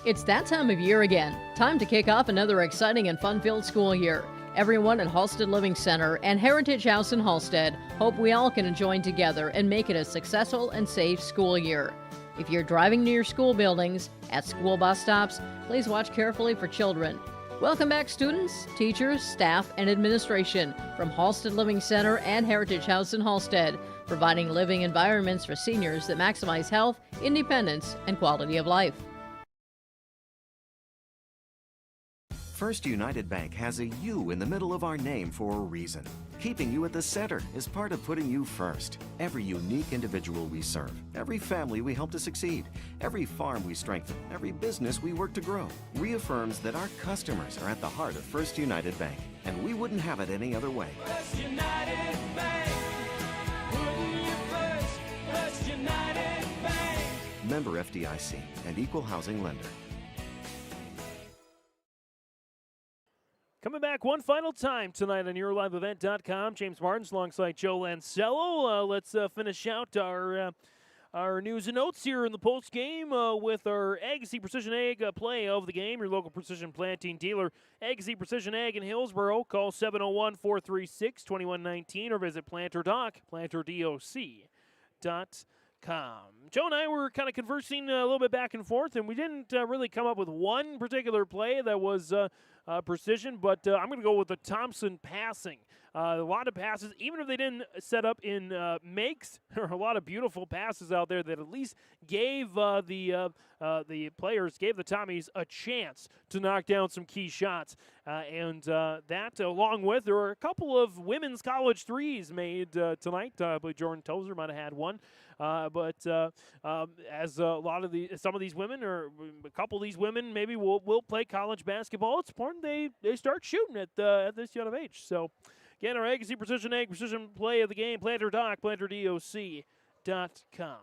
F: It's that time of year again. Time to kick off another exciting and fun-filled school year. Everyone at Halstead Living Center and Heritage House in Halstead hope we all can join together and make it a successful and safe school year. If you're driving near school buildings, at school bus stops, please watch carefully for children. Welcome back, students, teachers, staff, and administration from Halstead Living Center and Heritage House in Halstead, providing living environments for seniors that maximize health, independence, and quality of life.
U: First United Bank has a U in the middle of our name for a reason. Keeping you at the center is part of putting you first. Every unique individual we serve, every family we help to succeed, every farm we strengthen, every business we work to grow, reaffirms that our customers are at the heart of First United Bank, and we wouldn't have it any other way.
W: First United Bank, putting you first. First United Bank.
U: Member FDIC and Equal Housing Lender.
B: Coming back one final time tonight on YourLiveEvent.com. James Martins alongside Joe Lancello. Let's finish out our news and notes here in the post game with our Ag Seed Precision Ag play of the game. Your local precision planting dealer, Ag Seed Precision Ag in Hillsboro. Call 701-436-2119 or visit PlanterDoc.com. Joe and I were kind of conversing a little bit back and forth, and we didn't really come up with one particular play that was precision, but I'm going to go with the Thompson passing. A lot of passes, even if they didn't set up in makes, there are a lot of beautiful passes out there that at least gave the players, gave the Tommies a chance to knock down some key shots. And that, along with, there were a couple of women's college threes made tonight. I believe Jordan Tozer might have had one. But as some of these women, or a couple of these women, maybe will play college basketball, it's important they start shooting at this young of age. So, again, our Ag Precision play of the game, PlanterDoc.com.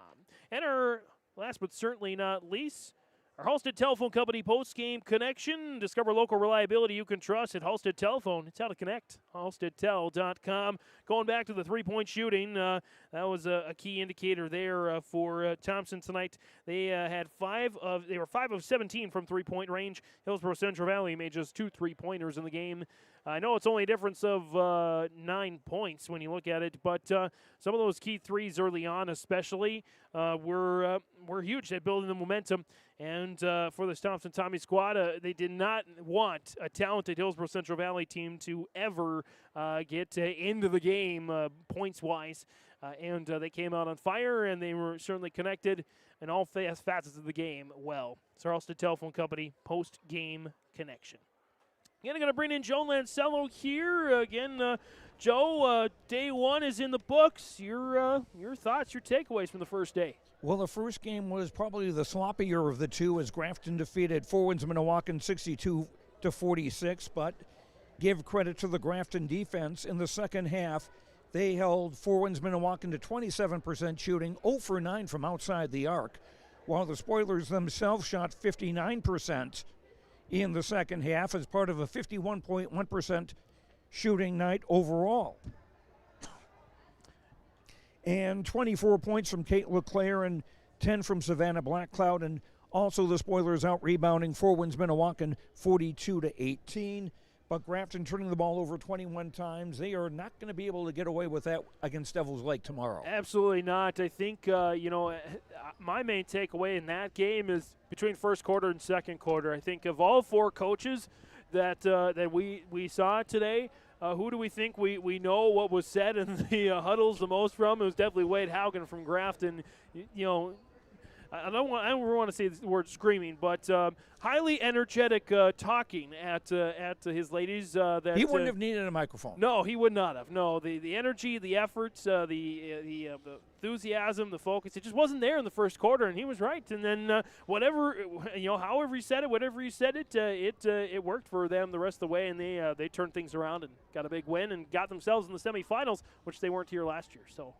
B: And our last but certainly not least, our Halstead Telephone Company post-game connection. Discover local reliability you can trust at Halstead Telephone. It's how to connect. HalsteadTel.com. Going back to the three-point shooting, that was a key indicator there for Thompson tonight. They were 5 of 17 from three-point range. Hillsboro Central Valley made just 2 three-pointers in the game. I know it's only a difference of 9 points when you look at it, but some of those key threes early on especially were huge at building the momentum. And for this Thompson Tommy squad, they did not want a talented Hillsboro Central Valley team to ever get into the game points-wise. And they came out on fire, and they were certainly connected in all facets of the game well. It's our Halstead Telephone Company post-game connection. Again, I'm going to bring in Joe Lancello here. Again, Joe, day one is in the books. Your thoughts, your takeaways from the first day?
P: Well, the first game was probably the sloppier of the two as Grafton defeated Four Winds Minnewacan 62-46, but give credit to the Grafton defense. In the second half, they held Four Winds Minnewacan to 27% shooting, 0 for 9 from outside the arc, while the Spoilers themselves shot 59% in the second half as part of a 51.1% shooting night overall. And 24 points from Kate LeClaire and 10 from Savannah Blackcloud, and also the Spoilers out-rebounding Four Winds Minnewacan 42-18. But Grafton turning the ball over 21 times. They are not going to be able to get away with that against Devils Lake tomorrow.
B: Absolutely not. I think, my main takeaway in that game is between first quarter and second quarter. I think of all four coaches that we saw today, who do we think we know what was said in the huddles the most from? It was definitely Wade Haugen from Grafton. I don't want to say the word screaming, but highly energetic talking at his ladies. That
P: He wouldn't have needed a microphone.
B: No, he would not have. No, the energy, the efforts, the enthusiasm, the focus, it just wasn't there in the first quarter, and he was right. And then however he said it, whatever he said it, it worked for them the rest of the way, and they turned things around and got a big win and got themselves in the semifinals, which they weren't here last year. So.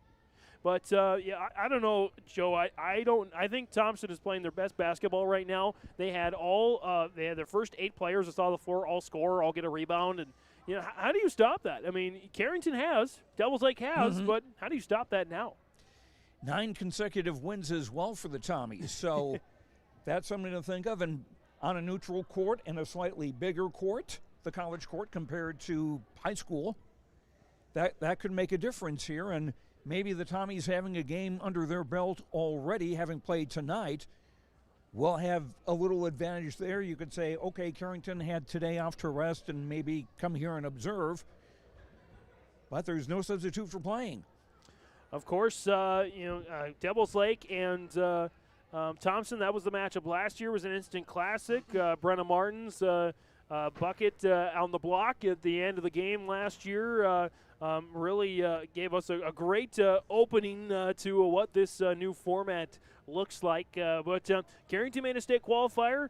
B: But, I don't know, Joe. I think Thompson is playing their best basketball right now. They had their first 8 players that saw the floor all score, all get a rebound. And, how do you stop that? I mean, Carrington has, Devils Lake has, but how do you stop that now?
P: 9 consecutive wins as well for the Tommies. So that's something to think of. And on a neutral court and a slightly bigger court, the college court compared to high school, that could make a difference here. And maybe the Tommies having a game under their belt already, having played tonight, will have a little advantage there. You could say, okay, Carrington had today off to rest and maybe come here and observe. But there's no substitute for playing.
B: Of course, Devils Lake and Thompson, that was the matchup last year. It was an instant classic. Brenna Martin's bucket on the block at the end of the game last year really gave us a great opening to what this new format looks like. But Carrington made a state qualifier.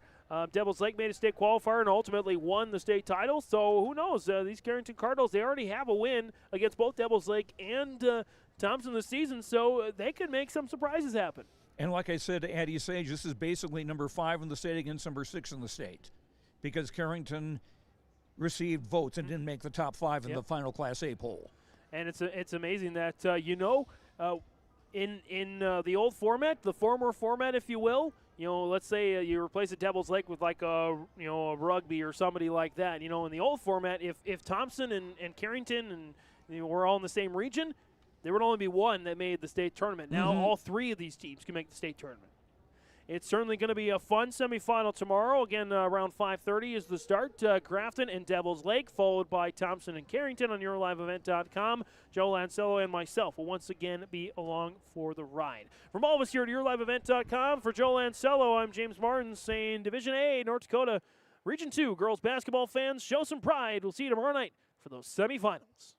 B: Devils Lake made a state qualifier and ultimately won the state title. So who knows? These Carrington Cardinals, they already have a win against both Devils Lake and Thompson this season, so they could make some surprises happen.
P: And like I said to Addie Sage, this is basically number 5 in the state against number 6 in the state, because Carrington received votes and didn't make the top 5 in the final Class A poll.
B: And it's amazing that in the old format, the former format, if you will, let's say you replace the Devils Lake with like a rugby or somebody like that. In the old format, if Thompson and Carrington and were all in the same region, there would only be one that made the state tournament. Now all 3 of these teams can make the state tournament. It's certainly going to be a fun semifinal tomorrow. Again, around 5:30 is the start. Grafton and Devils Lake, followed by Thompson and Carrington on YourLiveEvent.com. Joe Lancello and myself will once again be along for the ride. From all of us here at YourLiveEvent.com, for Joe Lancello, I'm James Martin saying Division A, North Dakota, Region 2, girls basketball fans, show some pride. We'll see you tomorrow night for those semifinals.